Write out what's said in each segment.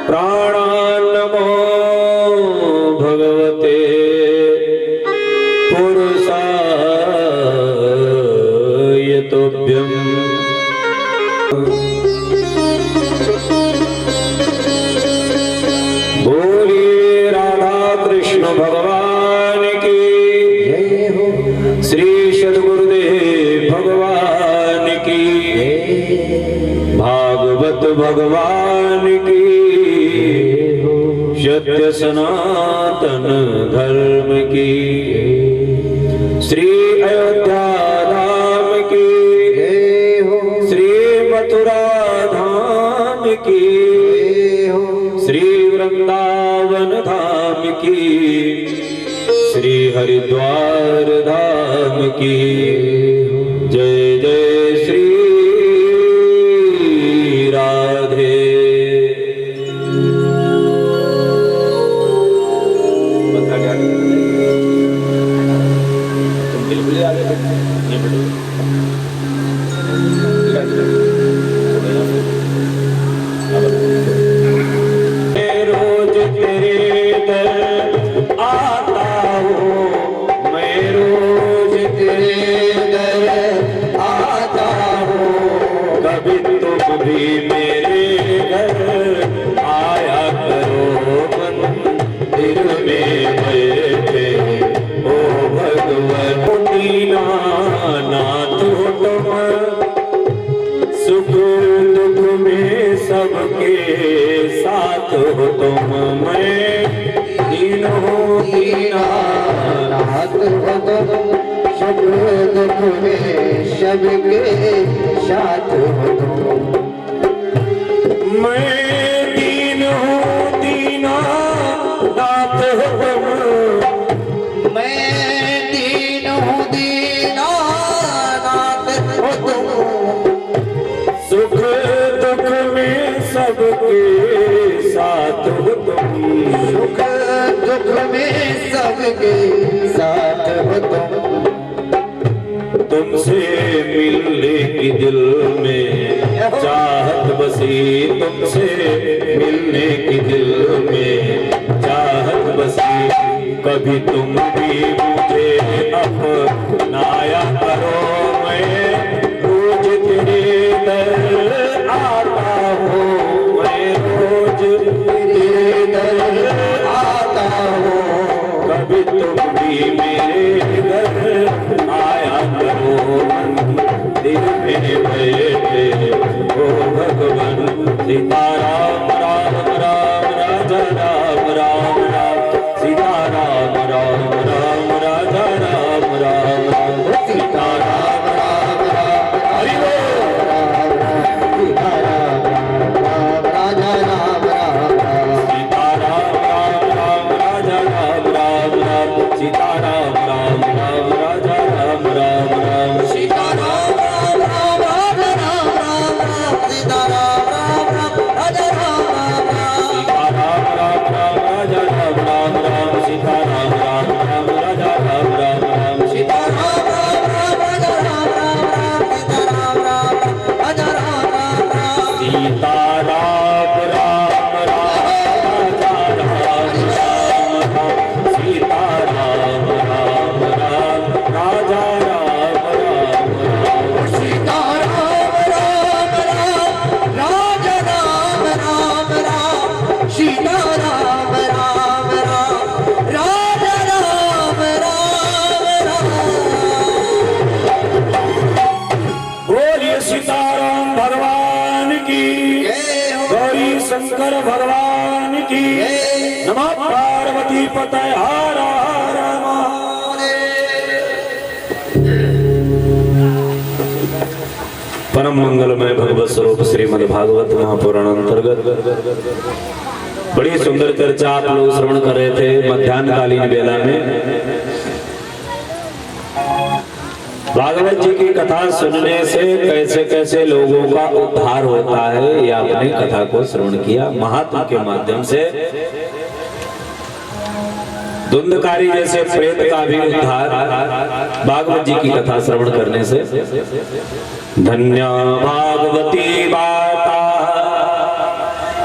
प्राणान्नमो भगवते पुरुषाय तुभ्यम्। बोलिए राधा कृष्ण भगवान की जय हो। श्री सद्गुरुदेव भगवान की, भागवत भगवान की, सत्य सनातन धर्म की, श्री अयोध्या धाम की जय हो। श्री मथुरा धाम की जय हो। श्री वृंदावन धाम की, श्री हरिद्वार धाम की जय जय श्री राधे। तुम बिल्कुल ही आगे रोज तेरे दर आता हूँ, मैं रोज तेरे दर आता हूँ। कभी तुम भी मेरे घर आया करो, मंदिर में बैठे ओ भगवान। दीनानाथ हो तुम, सुख दुख में सबके साथ हो तुम। मैं दीन हूँ दीनानाथ हो तुम, सुख दुख में सबके साथ हो तुम। मैं दीन हूँ दीनानाथ हो तुम, मैं दीन हूँ दीनानाथ हो तुम। सुख दुख में सबके साथ हो तुम, सुख दुख में सबके साथ हो तुम। तुमसे मिलने की दिल में चाहत बसी, तुमसे मिलने की दिल में चाहत बसी। कभी तुम भी मुझे अपनाया करो, मैं रोज तेरे दर आता हूँ, मैं रोज तेरे दर आता हूँ। कभी तुम भी मेरे घर आया करो, मंदिर में बैठे ओ भगवान। सीताराम राम राम राजा राम राम राम, सीताराम राम राम राजा राम राम राम, सीताराम राम राम हरि बोल, सीताराम राम राजा राम राम राम, सीताराम राम राम राजा राम राम राम, सीताराम राम राम राजा राम राम राम, सीताराम राम राम राजा राम राम राम, सीताराम राम राम राजा राम राम राम, सीताराम राम राम राजा राम राम राम, सीताराम राम राम राजा राम राम राम, सीताराम राम राम राजा राम राम राम, सीताराम राम राजा राम राम राम, सीताराम राम राम राजा राम राम राम, सीताराम राम राम राजा राम राम राम, सीताराम राम राम राजा राम राम राम, सीताराम राम राम राजा राम राम राम। बोलिए सीताराम भगवान की, गौरी शंकर भगवान की, नमः पार्वती पतये हर हर महादेव। परम मंगलमय भगवत स्वरूप श्रीमद् भागवत महापुराण अंतर्गत बड़ी सुंदर चर्चा आप लोग श्रवण कर रहे थे मध्याह्नकालीन बेला में। भागवत जी की कथा सुनने से कैसे कैसे लोगों का उद्धार होता है, ये आपने कथा को श्रवण किया। महात्मा के माध्यम से धुंधकारी जैसे प्रेत का भी उद्धार भागवत जी की कथा श्रवण करने से। धन्य भागवती वार्ता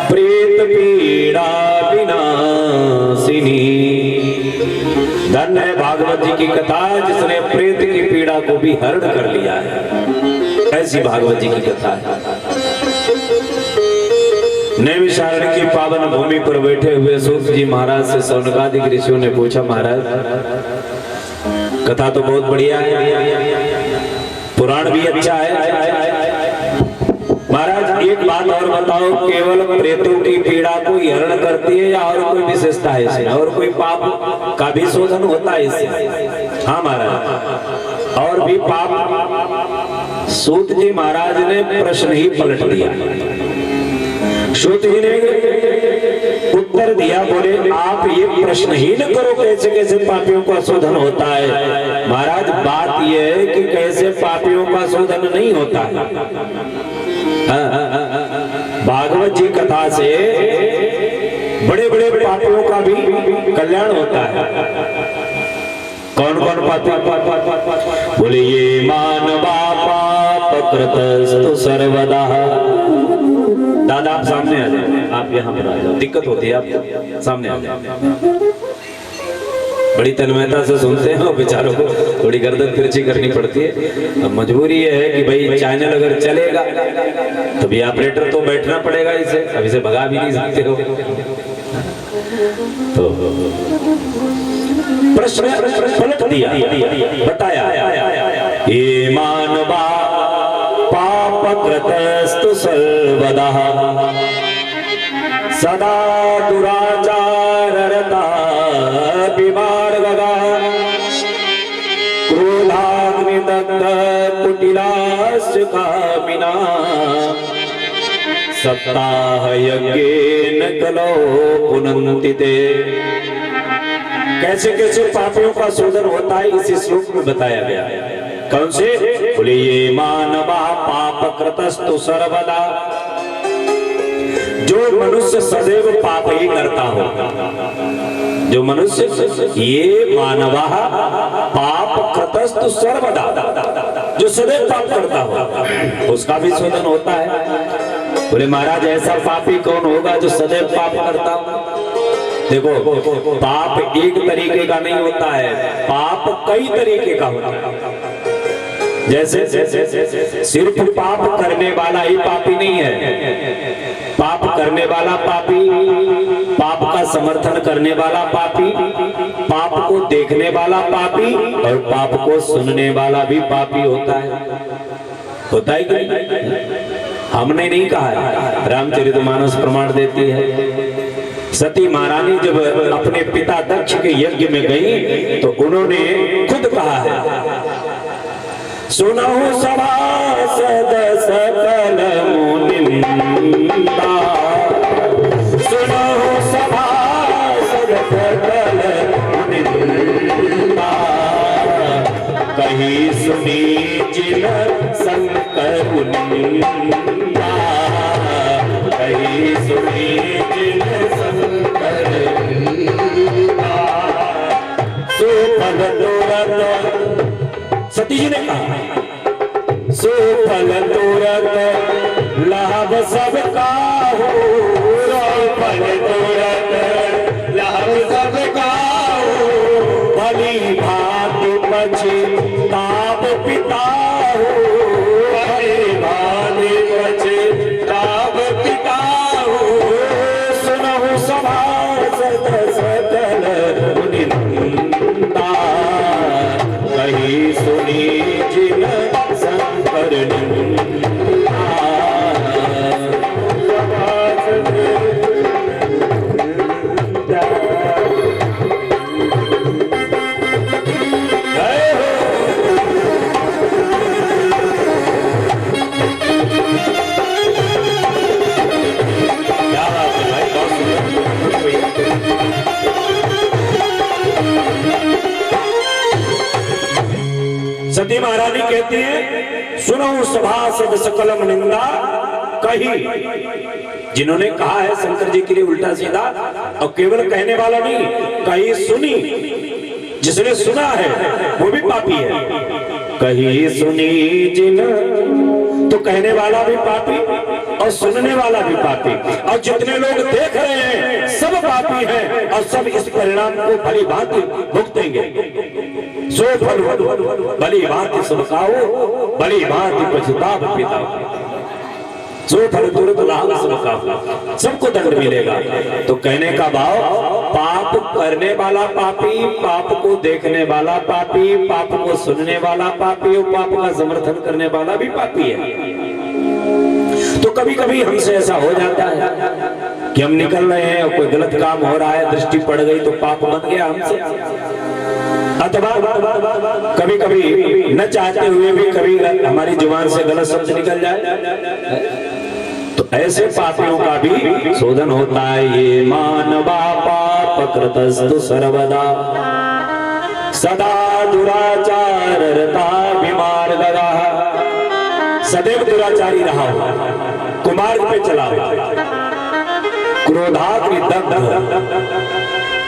प्रेत पीड़ित पीड़ा विनाशिनी। धन्य है भागवत जी की कथा जिसने प्रेत की पीड़ा को भी हरण कर लिया है। ऐसी भागवत जी की कथा है। नैमिषारण्य की पावन भूमि पर बैठे हुए सूत जी महाराज से शौनकादिक ऋषियों ने पूछा, महाराज कथा तो बहुत बढ़िया है, पुराण भी अच्छा है, महाराज एक बात और बताओ, केवल प्रेतों की पीड़ा को हरण करती है या और कोई विशेषता है इसमें, और कोई पाप का भी शोधन होता है इससे? हाँ महाराज, और भी पाप। सूत जी महाराज ने प्रश्न ही पलट दिया। सूत जी ने उत्तर दिया, बोले आप ये प्रश्न ही न करो कैसे कैसे पापियों का शोधन होता है। महाराज बात यह है कि कैसे पापियों का शोधन नहीं होता है। भागवत जी कथा से बड़े बड़े पापियों का भी कल्याण होता है। कौन कौन पापी? बोले ये मानवा पाप कृतस्तु सर्वदा। दादा आप सामने आ जाओ, आप यहाँ पर आ जाओ, दिक्कत होती है, आप सामने आ जाओ। बड़ी तन्मयता से सुनते हैं और बेचारों को थोड़ी गर्दन तिरछी करनी पड़ती है। अब मजबूरी ये है कि भाई चैनल अगर चलेगा तो भी ऑपरेटर तो बैठना पड़ेगा इसे, अब इसे भगा भी नहीं सकते हो। तो प्रश्न पलट दिया, बताया ये मानवा पाप कृतस्तु सर्वदा सदा दुराचाररता विमार्गगा क्रोधाग्निदग्ध कुटिलास्य कामिना सप्ताह यज्ञेन कलो पुनन्ति ते। कैसे कैसे पापियों का शोधन होता है इसी श्लोक में बताया गया है। कौन से? बोले ये मानवा पाप कृतस्तु सर्वदा, जो मनुष्य सदैव पाप ही करता हो, जो मनुष्य, ये मानवा पाप कृतस्तु सर्वदा, जो सदैव पाप करता हो उसका भी शोधन होता है। बोले महाराज ऐसा पापी कौन होगा जो सदैव पाप करता हो? देखो पाप एक तरीके का नहीं होता है, पाप कई तरीके का होता है। जैसे सिर्फ पाप करने वाला ही पापी नहीं है, पाप करने वाला पापी, पाप का समर्थन करने वाला पापी, पाप को देखने वाला पापी और पाप को सुनने वाला भी पापी होता है। होता है कि हमने नहीं कहा है, रामचरितमानस प्रमाण देती है। सती महारानी जब अपने पिता दक्ष के यज्ञ में गई तो उन्होंने खुद कहा है, सुनहु सभासद सकल मुनिंदा, सुनहु सभासद सकल मुनिंदा, कहीं सुनी जिन शंकर निंदा, कहीं सुनी जिन शंकर निंदा। सुफल तुरत, सती जी ने कहा, सुफल तुरत लाभ सबका हो, सुफल तुरत लाभ सबका हो, भली भांति पछताप पिता हो, भली भांति पछताप पिता हो, सुनहु सभासद सकल मुनिंदा, कहीं सुनी जिन शंकर निंदा। सती महारानी कहती है, सुनो सभासद सकलम निंदा, कही, जिन्होंने कहा है शंकर जी के लिए उल्टा सीधा, और केवल कहने वाला नहीं, कही सुनी, जिसने सुना है वो भी पापी है। कही सुनी जिन, तो कहने वाला भी पापी और सुनने वाला भी पापी, और जितने लोग देख रहे हैं सब पापी हैं और सब इस परिणाम को भली भांति भुगतेंगे। सो फल भली भांति सब खाओ, भली भांति पछताव पिता। सो फल तुरंत लाभ सब खाओ, सबको दंड मिलेगा। तो कहने का भाव, पाप करने वाला पापी, पाप को देखने वाला पापी, पाप को सुनने वाला पापी और पाप का समर्थन करने वाला भी पापी है। तो कभी कभी हमसे ऐसा हो जाता है कि हम निकल रहे हैं और कोई गलत काम हो रहा है, दृष्टि पड़ गई तो पाप बन गया हमसे। अथवा कभी कभी न चाहते हुए भी कभी हमारी जुबान से गलत शब्द निकल जाए, तो ऐसे पापियों का भी शोधन होता है। ये मानवा पाप कृतस्तु सर्वदा सदा दुराचार रता विमार्गदा। सदैव दुराचारी रहा हो, कुमार्ग पे चला हो, क्रोधाग्नि दग्ध,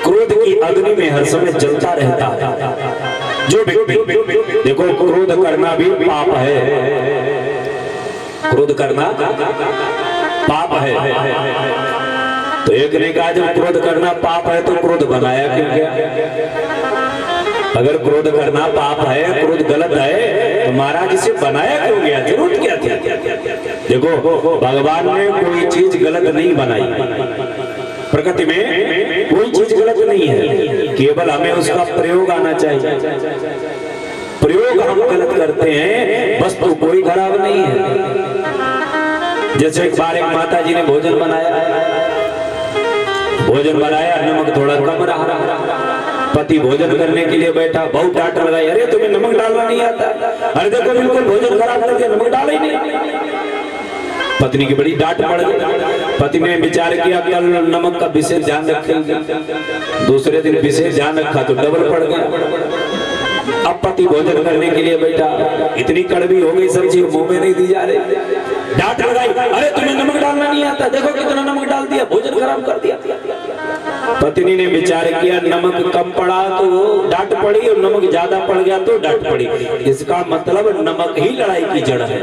क्रोध की अग्नि में हर समय जलता रहता है। जो व्यक्ति देखो, क्रोध करना भी पाप है, क्रोध करना पाप है। तो एक ने कहा जब क्रोध करना पाप है तो क्रोध बनाया क्यों गया? अगर क्रोध करना पाप है, क्रोध गलत है, तो महाराज इसे बनाया क्यों गया? जरूरत क्या थी? देखो, भगवान ने कोई चीज गलत नहीं बनाई, प्रकृति में कोई चीज गलत नहीं है, केवल हमें उसका प्रयोग आना चाहिए। प्रयोग हम गलत करते हैं, वस्तु कोई खराब नहीं है। जैसे एक बार एक माता जी ने भोजन बनाया, नमक थोड़ा कम रहा, पति भोजन करने के लिए बैठा, बहुत डांट लगाई, अरे तुम्हें नमक डालना नहीं आता, अरे देखो बिल्कुल भोजन खराब कर दिया, नमक डाला ही नहीं। पत्नी की बड़ी डांट पड़ गई। पति ने विचार किया कल नमक का विशेष ध्यान रखेंगे, दूसरे दिन विशेष ध्यान रखा तो डबल पड़ गया। अब पति भोजन करने के लिए बैठा, इतनी कड़वी हो गई सब्जी, मुंह में नहीं दी जा रही, डांट लगाई, अरे तुम्हें नमक डालना नहीं आता, देखो कितना नमक डाल दिया, भोजन खराब कर दिया। पत्नी ने विचार किया नमक कम पड़ा तो डांट पड़ी और नमक ज्यादा पड़ गया तो डांट पड़ी। इसका मतलब नमक ही लड़ाई की जड़ है।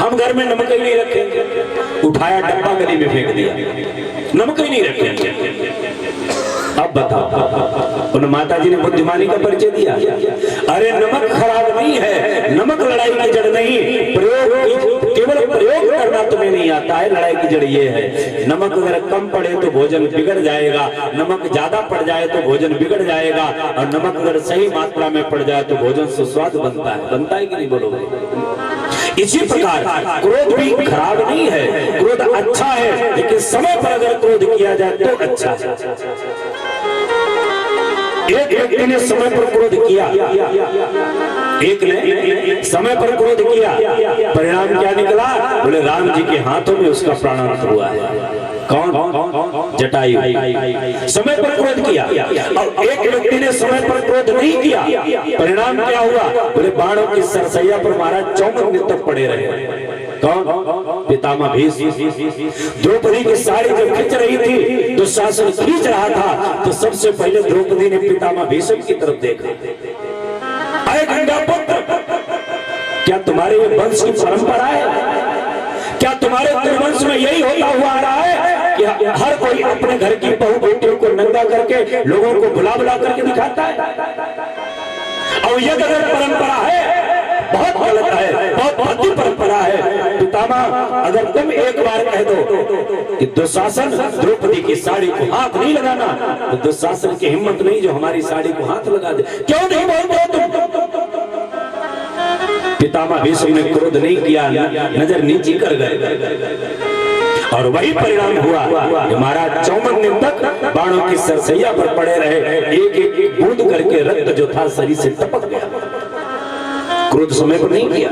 हम घर में नमक ही नहीं रखेंगे, उठाया डब्बा गली में फेंक दिया, नमक ही नहीं रखेंगे। अब बताओ, उन माता जी ने बुद्धिमानी का परिचय दिया। अरे नमक खराब नहीं है, नमक लड़ाई की जड़ नहीं, प्रयोग, केवल प्रयोग करना तुम्हें नहीं आता है, लड़ाई की जड़ ये है। नमक अगर कम पड़े तो भोजन बिगड़ जाएगा, नमक ज्यादा पड़ जाए तो भोजन बिगड़ जाएगा, और नमक अगर सही मात्रा में पड़ जाए तो भोजन सुस्वाद बनता है कि नहीं बोलोगे? इसी प्रकार क्रोध भी खराब नहीं है, क्रोध अच्छा है, लेकिन समय पर अगर क्रोध किया जाए तो अच्छा है। एक व्यक्ति ने समय पर क्रोध किया, एक ने समय पर क्रोध किया, परिणाम क्या निकला? बोले राम जी के हाथों में उसका प्राणांत हुआ है। कौन? जटायु। समय पर क्रोध किया। और एक व्यक्ति ने समय पर क्रोध नहीं किया, परिणाम क्या हुआ? बोले बाणों की सरसैया पर महाराज 54 दिन तक पड़े रहे। कौन? पितामह भीष्म। द्रौपदी की साड़ी जब खींच रही थी तो शासन खींच रहा था, तो सबसे पहले द्रौपदी ने पितामह भीष्म की तरफ देखा। अरे गंगा पुत्र, क्या तुम्हारे वंश की परंपरा है? क्या तुम्हारे वंश में यही होता हुआ आ रहा है कि हर कोई अपने घर की बहू बेटियों को नंगा करके लोगों को बुला बुला करके दिखाता है? और यह अगर परंपरा है, बहुत गलत है, बहुत भद्दी परंपरा है। पितामह, अगर तुम एक बार कह दो कि दुशासन द्रौपदी की साड़ी को हाथ नहीं लगाना, तो दुशासन की हिम्मत नहीं जो हमारी साड़ी को हाथ लगा दे। क्यों नहीं बोलते तुम? पितामह भीष्म ने क्रोध नहीं किया, नजर नीची कर गए, और वही परिणाम हुआ। महाराज 54 दिन तक बाणों की सरसैया पर पड़े रहे, एक एक बूंद करके रक्त जो था शरीर से टपक गया। क्रोध समय पर नहीं किया।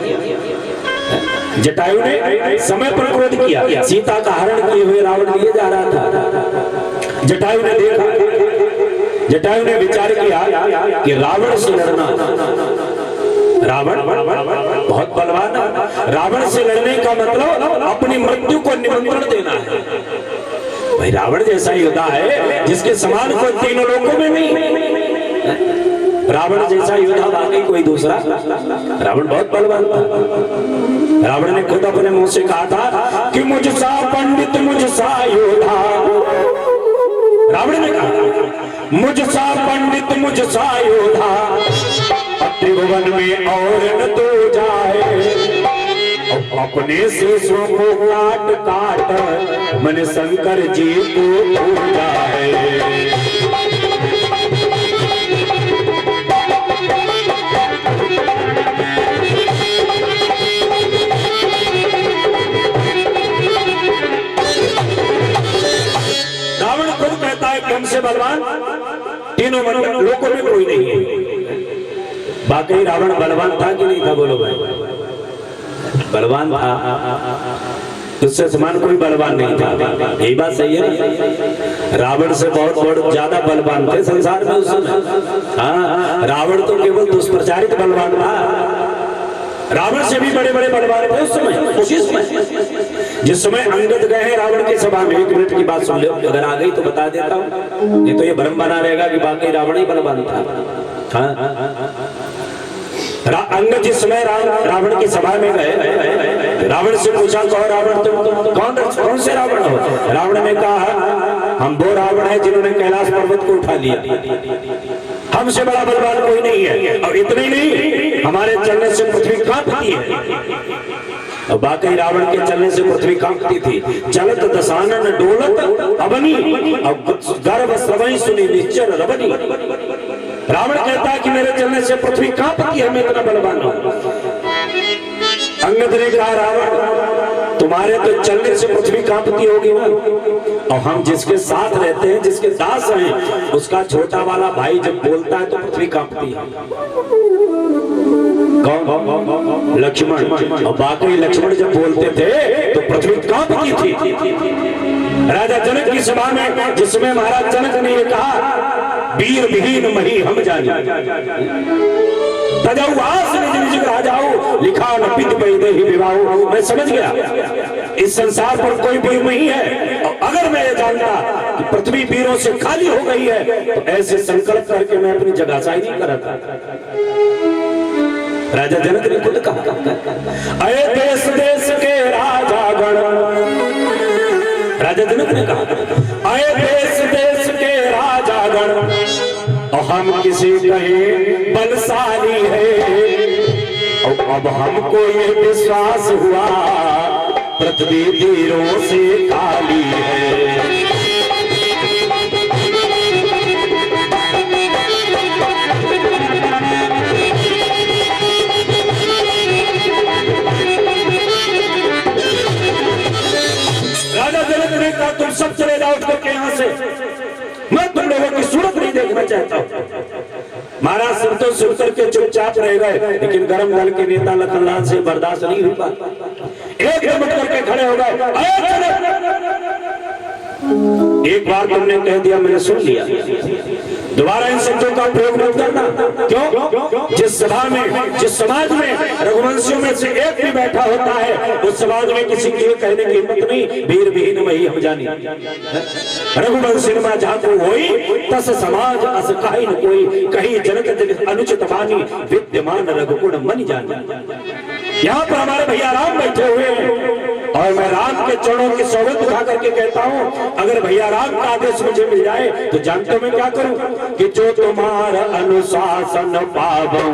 जटायु ने समय पर क्रोध किया, सीता का हरण किए हुए रावण लिए जा रहा था। जटायु ने देखा, जटायु ने विचार किया कि रावण से लड़ना, रावण बहुत बलवान है, रावण से लड़ने का मतलब अपनी मृत्यु को निमंत्रण देना है। भाई रावण जैसा योद्धा है जिसके समान कोई तीनों लोगों में नहीं। रावण जैसा योद्धा वाकई कोई दूसरा, रावण बहुत बलवान था। रावण ने खुद अपने मुंह से कहा था कि मुझसा पंडित, मुझसा योद्धा, रावण ने कहा मुझसा पंडित मुझसा योधा त्रिभुवन में और न तो जाए, अपने शीशों को काट काट मन शंकर जी को हो जाए। रावण खुद कहता है कि हमसे बलवान तीनों लोगों में कोई नहीं है। बाकी रावण बलवान था कि नहीं था? बोलो भाई, बलवान था, उससे समान कोई बलवान नहीं था। यही बात सही है। रावण से बहुत ज्यादा बलवान थे संसार में उस समय। हाँ, रावण तो केवल दुष्प्रचारित बलवान था, रावण से भी बड़े बड़े बलवान थे उस समय। उसी समय जिस समय अंगद गए हैं रावण की सभा में, 1 मिनट की बात सुन लो, अगर आ गई तो बता देता हूँ, नहीं तो ये भ्रम बना रहेगा कि बाकी रावण ही बलवान था। हाँ, अंगद जिस समय रावण की सभा में गए, रावण से पूछा कहो रावण तुम कौन से रावण हो? रावण ने कहा हम वो रावण है जिन्होंने कैलाश पर्वत को उठा लिया, हमसे बड़ा बलवान कोई नहीं है। और इतना ही नहीं, हमारे चलने से पृथ्वी कांपती है। और बाकी रावण के चलने से पृथ्वी कांपती थी। चलत दशानन डोलत अबनी, अब गर्भ श्रवई सुनी निश्चर रबनी। रावण कहता है कि मेरे चलने से पृथ्वी कांपती है, मैं इतना बलवान हूं। अंगद ने कहा रावण तुम्हारे तो चलने से पृथ्वी कांपती होगी ना, और हम जिसके साथ रहते हैं, जिसके दास हैं, उसका छोटा वाला भाई जब बोलता है तो पृथ्वी कांपती है। कौन? लक्ष्मण। और बाकी लक्ष्मण जब बोलते थे तो पृथ्वी कांपती थी। राजा जनक की सभा में जिसमें महाराज जनक ने कहा वीर विहीन मही हम जानी, तजौआस निज निज राजाओ लिखा न पित पैदे ही विवाहो। मैं समझ गया इस संसार पर कोई वीर नहीं है, और अगर मैं ये जानता कि पृथ्वी वीरों से खाली हो गई है तो ऐसे संकल्प करके मैं अपनी जगहसाई नहीं करता। राजा जनक ने खुद कहा अरे देश देश के राजा गण, राजा जनक ने कहा अरे देश देश के राजा गण, और हम किसी कहे बलशाली है, और अब हमको ये विश्वास हुआ पृथ्वी वीरों से खाली है। राजा जनक ने कहा तुम सब चले जाओ करके यहाँ से, मैं तुम लोगों की सूरत नहीं देखना चाहता हूँ। महाराज सुनते सुनकर के चुपचाप रह गए, लेकिन गरम दल के नेता लखनलाल से बर्दाश्त नहीं हुआ, एकदम उठ करके खड़े हो गए। एक बार तुमने कह दिया मैंने सुन लिया, दोबारा इन शब्दों का प्रयोग मत करना। क्यों? जिस सभा में, जिस समाज में रघुवंशियों में से एक भी बैठा होता है, उस समाज में किसी के कहने की हिम्मत नहीं वीर विहीन वही हम जानी। रघुवंशी में जातु होई तस समाज अस काहि न कोई, कहीं जनक अनुचित वाणी विद्यमान रघुकुण मन जानी। यहाँ पर हमारे भैया राम बैठे हुए हैं, और मैं राम के चरणों की सौगंध उठा करके कहता हूँ अगर भैया राम का आदेश मुझे मिल जाए तो जानते हो मैं क्या करूं? कि जो तुम्हारा अनुशासन पावो,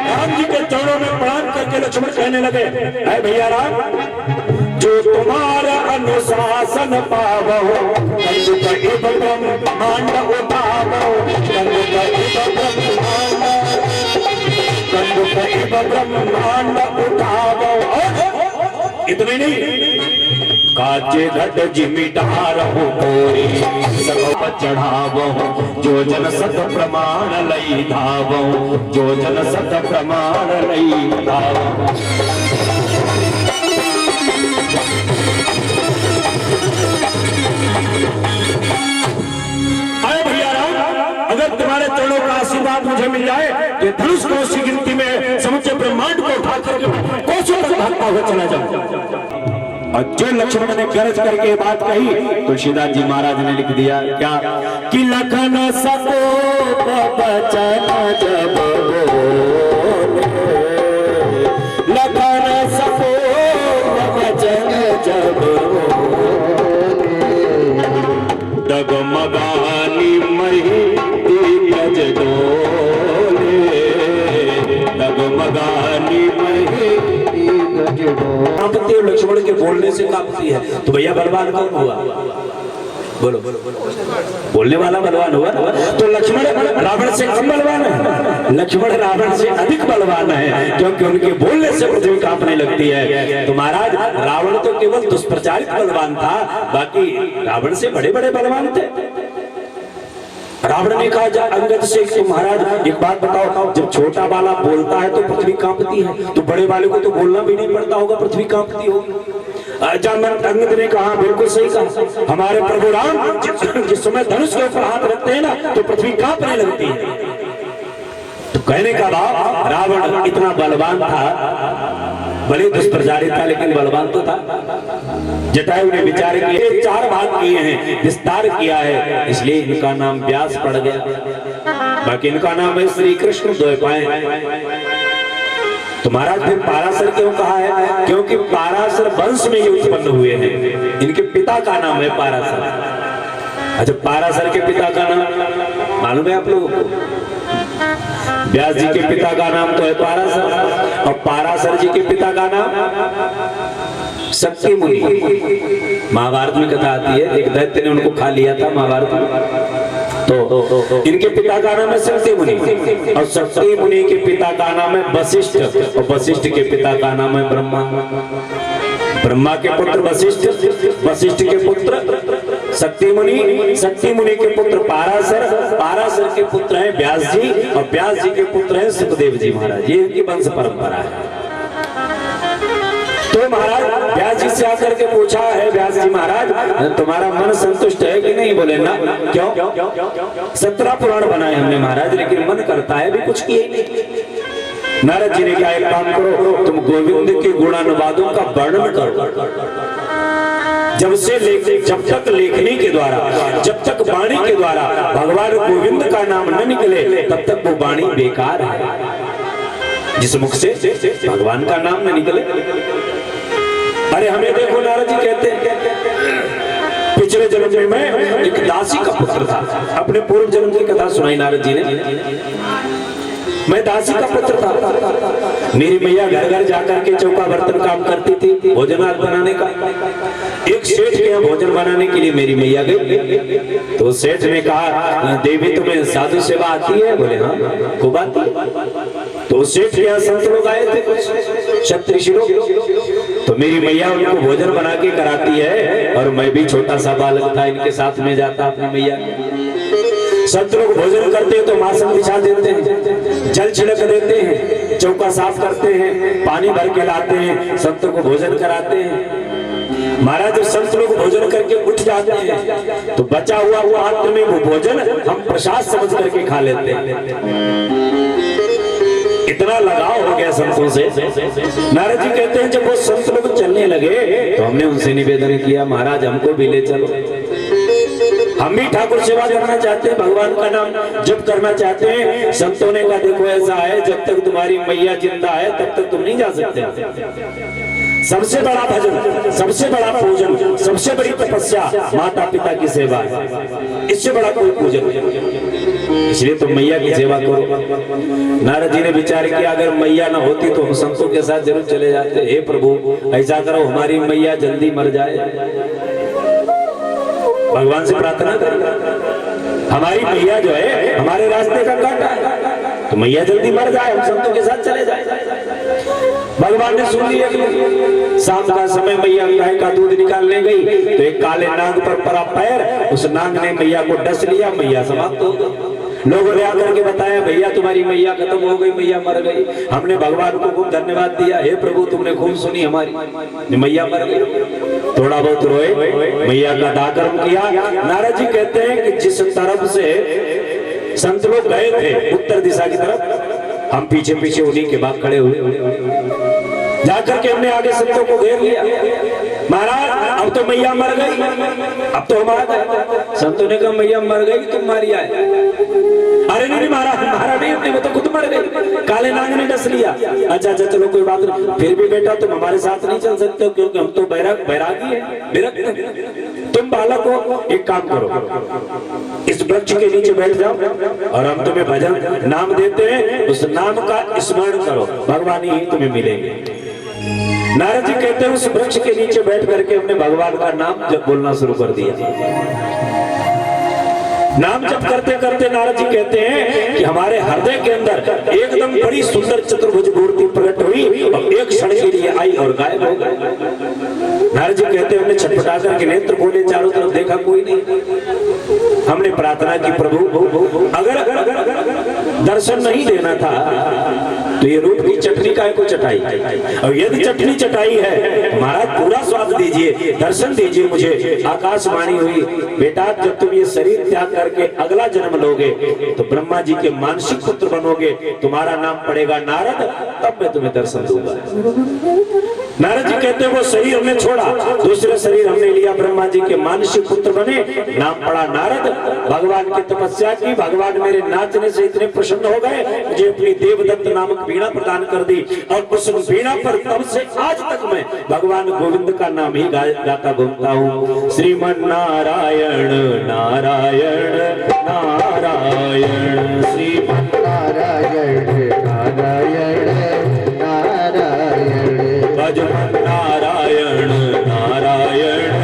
राम जी के चरणों में प्रणाम करके लक्ष्मण कहने लगे ऐ भैया राम, जो तुम्हारा अनुशासन पावो, ब्रह्मांड उठावो, ब्रह्मांड उठावो। इतने नहीं, काचे घट जिमिटार हो कोरी सब चढ़ावो, जो जन सत प्रमाण लई धावो, जो जन सत प्रमाण लई धावो। अरे भैया राम, अगर तुम्हारे चरणों का आशीर्वाद मुझे मिल जाए तो धनुष को उसी गिनती में समूचे ब्रह्मांड को उठा करके कोसों तक भागता हुआ चला जाऊं। और जो लक्ष्मण ने गरज करके बात कही, तुलसीदास जी महाराज ने लिख दिया क्या कि लखन सको बचन जब बोले, लखन सको बचन जब बोले, काली मही कांपती है, लक्ष्मण के बोलने से कांपती है। तो भैया बलवान कौन हुआ? बोलो बोलने वाला बलवान हुआ। तो लक्ष्मण रावण से कम बलवान है? लक्ष्मण रावण से अधिक बलवान है, क्योंकि उनके बोलने से पृथ्वी कांपने लगती है। तो महाराज रावण तो केवल दुष्प्रचारित बलवान था, बाकी रावण से बड़े बड़े बलवान थे। रावण ने कहा अंगद से कि महाराज एक बात बताओ, जब छोटा वाला बोलता है तो पृथ्वी कांपती है, तो बड़े वाले को तो बोलना भी नहीं पड़ता होगा, पृथ्वी कांपती होगी। अंगद ने कहा बिल्कुल सही कहा, हमारे प्रभु राम जिस समय धनुष के ऊपर हाथ रखते हैं ना तो पृथ्वी कांपने लगती है। तो कहने का भाव रावण इतना बलवान था, भले दुष्प्रचारित था लेकिन बलवान तो था। जटायु ने विचार किए, 4 भाग किए हैं, विस्तार किया है, इसलिए इनका नाम व्यास पड़ गया। बाकी इनका नाम है श्री कृष्ण द्वैपायन। तो महाराज फिर पाराशर क्यों कहा है? क्योंकि पाराशर वंश में ही उत्पन्न हुए हैं। इनके पिता का नाम है पाराशर। अच्छा, पाराशर के पिता का नाम मालूम है आप लोगों को? व्यास जी के पिता का नाम तो है पाराशर, और पाराशर जी के पिता का नाम शक्ति मुनि। महाभारत में कथा आती है, एक दैत्य ने उनको खा लिया था महाभारत में। तो इनके पिता का नाम है शक्ति मुनि, और शक्ति मुनि के पिता का नाम है वशिष्ठ, और वशिष्ठ के पिता का नाम है ब्रह्मा। ब्रह्मा के पुत्र वशिष्ठ, वशिष्ठ के पुत्र शक्ति मुनि, शक्ति मुनि के पुत्र पाराशर, पाराशर के पुत्र हैं व्यास जी, और व्यास जी के पुत्र हैं सुखदेव जी महाराज। ये इनकी वंश परंपरा है। तो महाराज व्यास जी से आकर के पूछा है, व्यास जी महाराज तुम्हारा मन संतुष्ट है कि नहीं? बोले ना। क्यों? 17 पुराण बनाए हमने महाराज, लेकिन मन करता है भी कुछ किए नहीं। नारद जी ने कहा एक काम करो, तुम गोविंद के गुणानुवादों का वर्णन करो। जब तक लेखनी के द्वारा, जब तक वाणी के द्वारा भगवान गोविंद का नाम न निकले, तब तक वो वाणी बेकार है। जिस मुख से भगवान का नाम न निकले। अरे हमें देखो, नारद जी कहते हैं पिछले जन्म में मैं एक दासी का पुत्र था। अपने पूर्व जन्म की कथा सुनाई नारद जी ने। मैं दासी का पुत्र था। मेरी मैया घर घर जाकर के चौका बर्तन काम करती थी, भोजनालय बनाने का। एक सेठ के यहाँ भोजन बनाने के लिए मेरी मैया गई। तो सेठ ने कहा देवी तुम्हें साधु सेवा आती है? बोले हाँ खूब आती। तो सेठ के यहाँ संत लोग आए थे, कुछ क्षत्रिय लोग। तो मेरी मैया उनको भोजन बना के कराती है, और मैं भी छोटा सा बालक था, इनके साथ में जाता अपनी मैया। संत लोग भोजन करते हैं तो मासन बिछा देते हैं, जल छिड़क देते हैं, चौका साफ करते हैं, पानी भर के लाते हैं, संतों को भोजन कराते हैं। महाराज जब संत लोग भोजन करके उठ जाते हैं तो बचा हुआ पात्र में वो भोजन हम प्रसाद समझ करके खा लेते हैं। इतना लगाव हो गया संतों से। नारद जी कहते हैं जब वो संत लोग चलने लगे तो हमने उनसे निवेदन किया महाराज हमको भी ले चलो, हम भी ठाकुर सेवा करना चाहते हैं, भगवान का नाम जप करना चाहते हैं। संतों ने कहा देखो ऐसा है, जब तक तुम्हारी मैया जिंदा है तब तक तुम नहीं जा सकते। सबसे बड़ा भजन, सबसे बड़ा पूजन, सबसे बड़ी तपस्या माता पिता की सेवा है, इससे बड़ा कोई पूजन नहीं। इसलिए तुम मैया की सेवा करो। नारद जी ने विचार किया अगर मैया ना होती तो हम संतों के साथ जरूर चले जाते। हे प्रभु ऐसा करो हमारी मैया जल्दी मर जाए, भगवान से प्रार्थना करो हमारी मैया जो है हमारे रास्ते का कांटा है, तो मैया जल्दी मर जाए, हम संतों के साथ चले जाए। भगवान ने सुन लिया। शाम का समय मैया गाय का दूध निकालने गई तो एक काले नाग पर पड़ा पैर, उस नाग ने मैया को डस लिया, मैया समाप्त हो गई। लोगों ने आकर के बताया भैया तुम्हारी मैया खत्म हो गई, मैया मर गई। हमने भगवान को खूब धन्यवाद दिया, हे प्रभु तुमने खूब सुनी हमारी, मैया मर गई। थोड़ा बहुत रोए, मैया का दाह कर्म किया। नारद जी कहते हैं कि जिस तरफ से संत लोग गए थे उत्तर दिशा की तरफ, हम पीछे पीछे उन्हीं के बाद खड़े हुए। जाकर के हमने आगे संतों को घेर लिया, महाराज अब तो मैया मर गई, अब तो हमारा। संतों ने कहा मैया मर गई तुम मारी आए, अरे नहीं मारा नहीं अपने, वो तो खुद मर गए, काले नाग ने डस लिया। अच्छा चलो कोई बात नहीं, फिर भी बेटा तुम हमारे साथ नहीं चल सकते हो, क्योंकि हम तो बैरागी है, विरक्त। तुम बालक हो, एक काम करो, इस वृक्ष के नीचे बैठ जाओ और हम तुम्हें भजन नाम देते हैं, उस नाम का स्मरण करो, भगवान ही तुम्हें मिलेंगे। नारद जी कहते हैं उस वृक्ष के नीचे बैठ करके हमने भगवान का नाम जब बोलना शुरू कर दिया। नाम जप करते करते नारद जी कहते हैं कि हमारे हृदय के अंदर एकदम बड़ी सुंदर चतुर्भुज मूर्ति प्रकट हुई और एक क्षण के लिए आई और गायब हो गई। नारद जी कहते हैं हमने छटपटा करके नेत्र खोले, चारों तरफ देखा कोई नहीं। हमने प्रार्थना की प्रभु अगर दर्शन नहीं देना था तो ये रूप की चटनी काहे को चटाई, और यदि चटनी चटाई है महाराज पूरा स्वाद दीजिए, दर्शन दीजिए मुझे। आकाशवाणी हुई, बेटा जब तुम ये शरीर त्याग करके अगला जन्म लोगे तो ब्रह्मा जी के मानसिक पुत्र बनोगे, तुम्हारा नाम पड़ेगा नारद, तब मैं तुम्हें दर्शन दूंगा। नारद जी कहते हैं वो शरीर हमने छोड़ा, दूसरा शरीर हमने लिया, ब्रह्मा जी के मानसिक पुत्र बने, नाम पड़ा नारद। भगवान की तपस्या की, भगवान मेरे नाचने से इतने प्रसन्न हो गए, मुझे अपनी देवदत्त नामक वीणा प्रदान कर दी, और उस वीणा पर तब से आज तक मैं भगवान गोविंद का नाम ही गाता घूमता हूँ। श्रीमन नारायण नारायण नारायण, श्रीमन नारायण नारायण नारायण, भजमन नारायण नारायण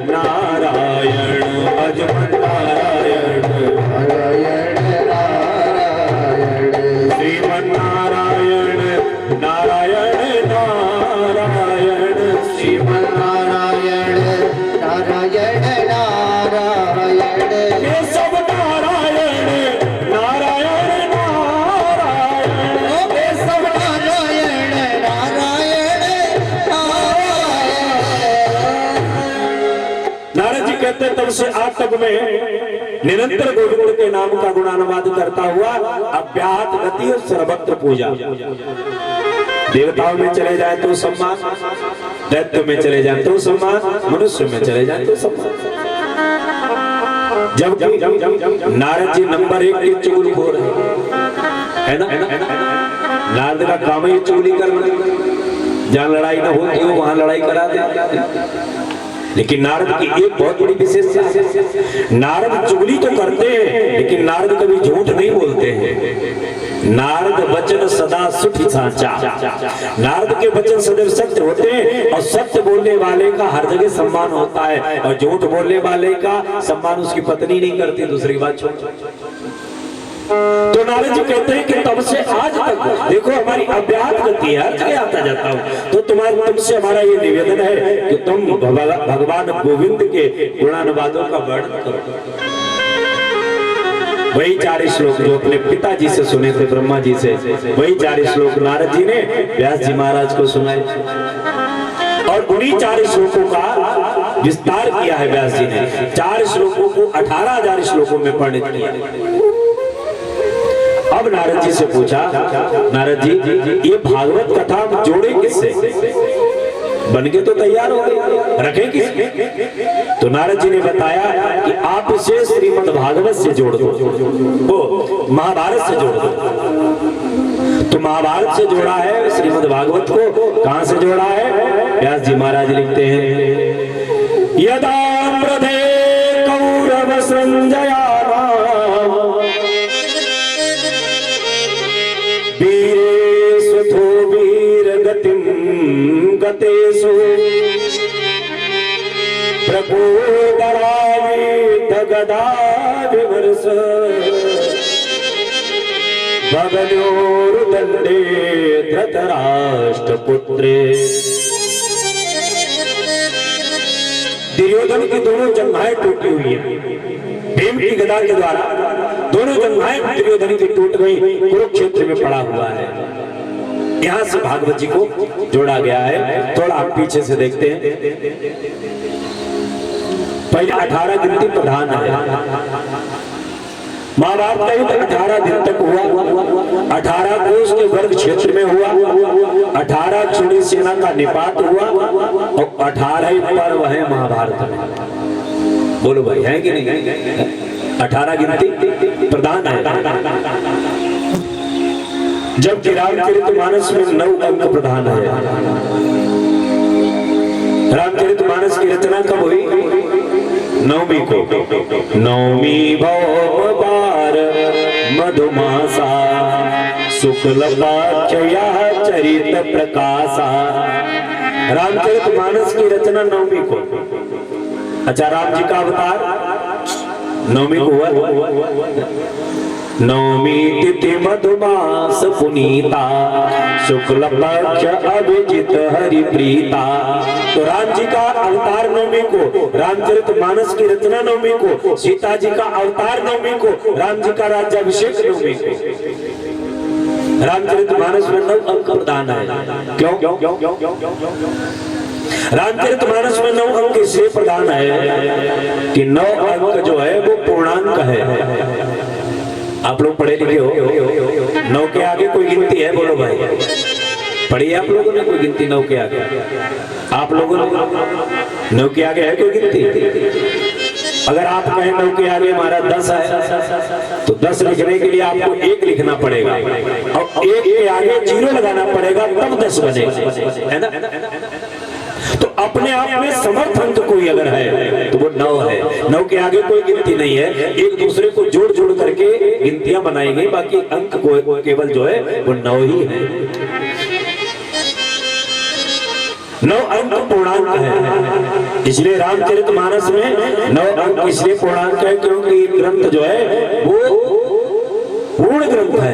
नारायण, भजमन नारायण नारायण नारायण, श्रीमन नारायण नारायण नारायण, श्रीमन नारायण नारायण नारायण, ये सब नारायण नारायण नारायण, ये सब नारायण नारायण नारायण। नारद जी कहते तब से आज तक मैं निरंतर गोविंद के नाम का गुणानुवाद करता हुआ अव्याहत गति और सर्वत्र पूजा। देवताओं में चले जाए तो सम्मान, दैत्य में चले जाए तो सम्मान, मनुष्य में चले जाए तो सम्मान। जब नारद जी नंबर 1 के चुगलखोर है ना, नारद का काम है चुगली करना, जहां लड़ाई ना होती हो वहां लड़ाई करा दे। लेकिन नारद की एक बहुत बड़ी विशेषता है, नारद चुगली तो करते हैं लेकिन नारद कभी झूठ नहीं बोलते हैं। नारद वचन सदा सुठी सांचा, नारद के वचन सदैव सत्य होते हैं, और सत्य बोलने वाले का हर जगह सम्मान होता है, और झूठ बोलने वाले का सम्मान उसकी पत्नी नहीं करती। दूसरी बात छोड़, तो नारद जी कहते हैं कि तब से आज तक देखो हमारी अव्याहत गति है, हर जगह आता जाता हूँ। तो तुमसे हमारा ये निवेदन है कि तुम भगवान गोविंद के गुणानुवादों का वर्णन करो। वही 4 श्लोक जो अपने पिताजी से सुने थे, ब्रह्मा जी से, वही 4 श्लोक नारद जी ने व्यास जी महाराज को सुनाए, और उन्हीं 4 श्लोकों का विस्तार किया है व्यास जी ने। 4 श्लोकों को 18,000 श्लोकों में वर्णित किया। अब नारद जी से पूछा, नारद जी ये भागवत कथा हम जोड़े किससे? बन के तो तैयार हो गए, रखें किसके? तो नारद जी ने बताया कि आप इसे श्रीमद् भागवत से जोड़ दो, वो महाभारत से जोड़ दो। तो महाभारत से जोड़ा है श्रीमद् भागवत को, कहां से जोड़ा है? व्यास जी महाराज लिखते हैं, यदा प्रधे कौरव संजया गतेषु प्रबोधरावित गदाविवर्ष भगन्योरुदण्डे धृतराष्ट्रपुत्रे। दुर्योधन की दोनों जंघाएं टूटी हुई हैं, भीम की गदा के द्वारा दोनों जंघाएं दुर्योधन की टूट गई, कुरुक्षेत्र में पड़ा हुआ है। यहां से भागवत जी को जोड़ा गया है। थोड़ा आप पीछे से देखते हैं, पहले 18 गिनती प्रधान है। महाभारत का युद्ध 18 दिन तक हुआ, 18 कोष के वर्ग क्षेत्र में हुआ, 18 क्षुणी सेना का निपात हुआ, और 18 पर्व है महाभारत में। बोलो भाई, है कि नहीं? 18 गिनती प्रधान है। जबकि रामचरितमानस में 9 अंक प्रधान है। रामचरितमानस की रचना कब हुई? नवमी को। नवमी भौम बार मधुमासा शुक्ल पक्षया चरित प्रकाशा। रामचरितमानस की रचना नवमी को। अच्छा, राम जी का अवतार नवमी को हुआ। नवमी तिथि मधुमास पुनीता शुक्ल पक्ष अभिजित हरि प्रीता। तो राम जी का अवतार नवमी को, रामचरितमानस की रचना नवमी को, सीता जी का अवतार नवमी को, राम जी का राज्याभिषेक नवमी को। रामचरितमानस में 9 अंक प्रदान है। क्यों? रामचरितमानस में 9 अंक इसलिए प्रदान है कि 9 अंक जो है वो पूर्णांक है। आप लोग पढ़े लिखे हो, 9 के आगे कोई गिनती है? बोलो भाई, पढ़िए आप लोगों ने कोई गिनती 9 के आगे? आप लोगों ने 9 के आगे है कोई गिनती? अगर आप कहें 9 के आगे हमारा 10 है तो 10 लिखने के लिए आपको 1 लिखना पड़ेगा और 1 के आगे 0 लगाना पड़ेगा, तब 10 बनेगा, है ना? तो अपने आप में समर्थ अंक कोई अगर है तो वो 9 है। 9 के आगे कोई गिनती नहीं है, एक दूसरे को जोड़ जोड़ करके गिनतियां बनाई गई, बाकी अंक को केवल जो है वो 9 ही है। 9 अंक पूर्णांक है। इसलिए रामचरितमानस में 9 अंक इसलिए पूर्णांक है क्योंकि ग्रंथ जो है वो पूर्ण ग्रंथ है।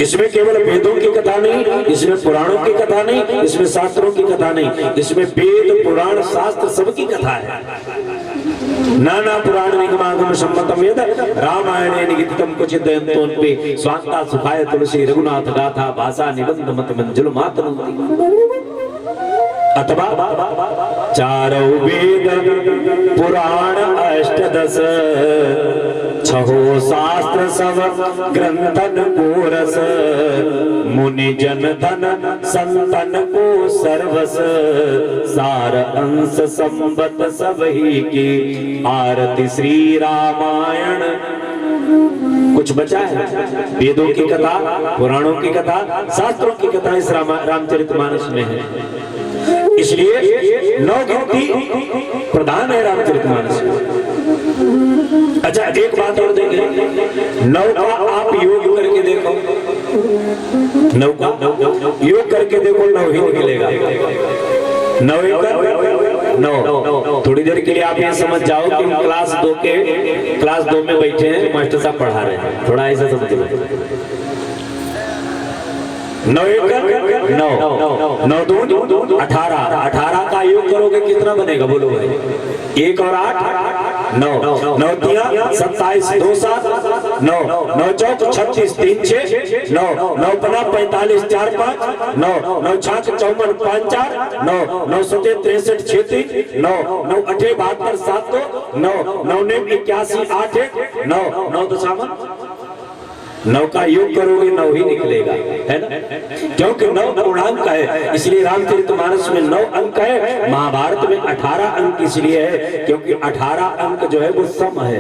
इसमें केवल वेदों की कथा नहीं, इसमें पुराणों की कथा नहीं, इसमें शास्त्रों की कथा नहीं, इसमें वेद पुराण शास्त्र सबकी कथा है। नाना पुराण निगमागम सम्मतम यद रामायणे निगदितम क्वचित् दयन्तोऽन्पि स्वान्ता सुखाय तुलसी रघुनाथ गाथा भाषा निबंध मत मंजुल मातनुन्ति। अथवा 4 वेद पुराण अष्टदश 6 शास्त्र सब ग्रंथन को रस मुनि जन धन संतन को सर्वस सार अंश संबत सब ही की आरती श्री रामायण। कुछ बचा है? वेदों की कथा, पुराणों की कथा, शास्त्रों की कथा इस रामचरितमानस में है। इसलिए 9 गिनती प्रधान है रामचरितमानस में। अच्छा, एक बात और देखें, 9 का आप योग करके देखो, 9 का योग करके देखो, 9 ही निकलेगा। 9 एक 9। थोड़ी देर के लिए आप ये समझ जाओ कि हम क्लास 2 में बैठे हैं, मास्टर साहब पढ़ा रहे हैं, थोड़ा ऐसा समझ लो। 9 एक 9, 9 दूनी 18, 18 का योग करोगे कितना बनेगा? बोलो भाई। 1 और 8 9, 9 तिया 27, 2 7 9, 9 चौक 36, 3 6 9, 9 पना 45, 4 5 9, 9 छाछ 54, 5 4 9, 9 सते 63, 36 9, 9 8 72, 7 9, 9 ने 81, 8 1 9, 9 दशावन 9 का योग करोगे 9 ही निकलेगा, है ना? क्योंकि 9 पूर्णांक है, इसलिए रामचरितमानस में 9 अंक है। महाभारत में 18 अंक इसलिए है क्योंकि 18 अंक जो है वो सम है।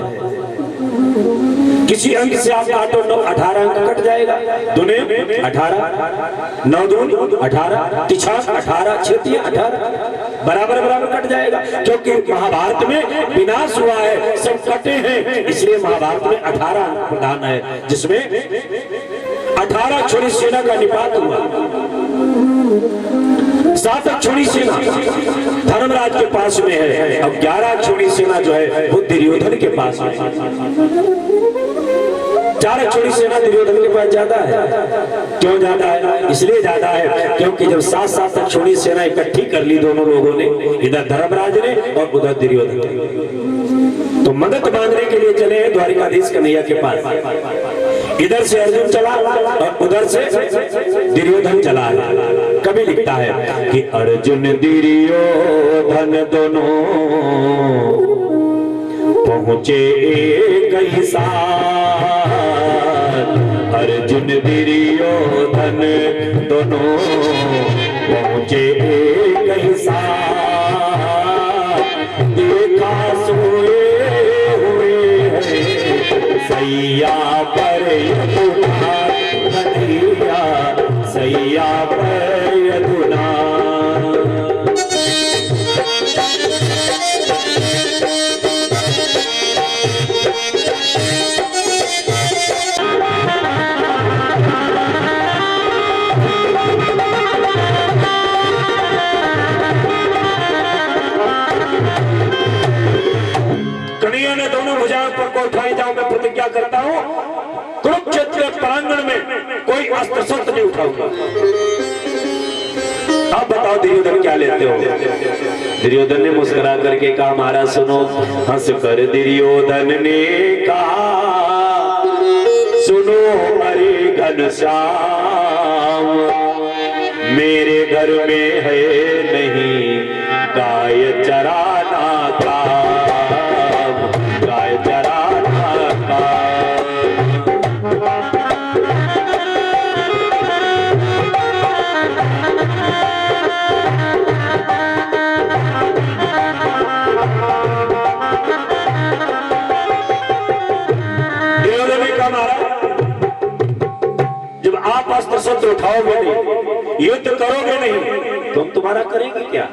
किसी अंक से आप काटो 9, 18 अंक कट जाएगा। दुने 18, 9 दूनी 18, तिछा 18, छेतिया 18, बराबर बराबर कट जाएगा। क्योंकि महाभारत में विनाश हुआ है, सब कटे हैं, इसलिए महाभारत में 18 अंक प्रधान है, जिसमें 18 छोड़ी सेना का निपात हुआ। 7 छोड़ी सेना धर्मराज के पास में है, अब 11 छोड़ी सेना जो है वो दुर्योधन के पास है। 4 छोड़ी सेना दुर्योधन के पास ज्यादा है। क्यों ज्यादा है? इसलिए ज्यादा है क्योंकि जब 7 छोड़ी सेना इकट्ठी कर ली दोनों लोगों ने, इधर धर्मराज ने और उधर दुर्योधन, तो मदद मांगने के लिए चले हैं द्वारिकाधीश कन्हैया के पास। इधर से अर्जुन चला और उधर से दुर्योधन चला है। कभी लिखता है कि अर्जुन दुर्योधन दोनों पहुंचे एक ही साथ, अर्जुन दुर्योधन दोनों पहुंचे एक ही साथ, देखा सोए हुए हैं सैया पर यदुना कन्हैया सैया पर यदुना। कन्हैया ने दोनों भुजाओं पर को उठाई, जाओ मैं प्रतिज्ञा करता हूं कुरुक्षेत्र प्रांगण में कोई अस्त्र शस्त्र नहीं उठाऊंगा। आप बताओ दुर्योधन क्या लेते हो? दुर्योधन ने मुस्कुरा करके कहा महाराज सुनो। हंस कर दुर्योधन ने कहा सुनो अरे घनश्याम, मेरे घर में है नहीं गाय चराना काम, गाय चराना काम। जब आप अस्त्र शस्त्र उठाओगे नहीं, युद्ध करोगे नहीं, तो हम तुम्हारा करेंगे क्या?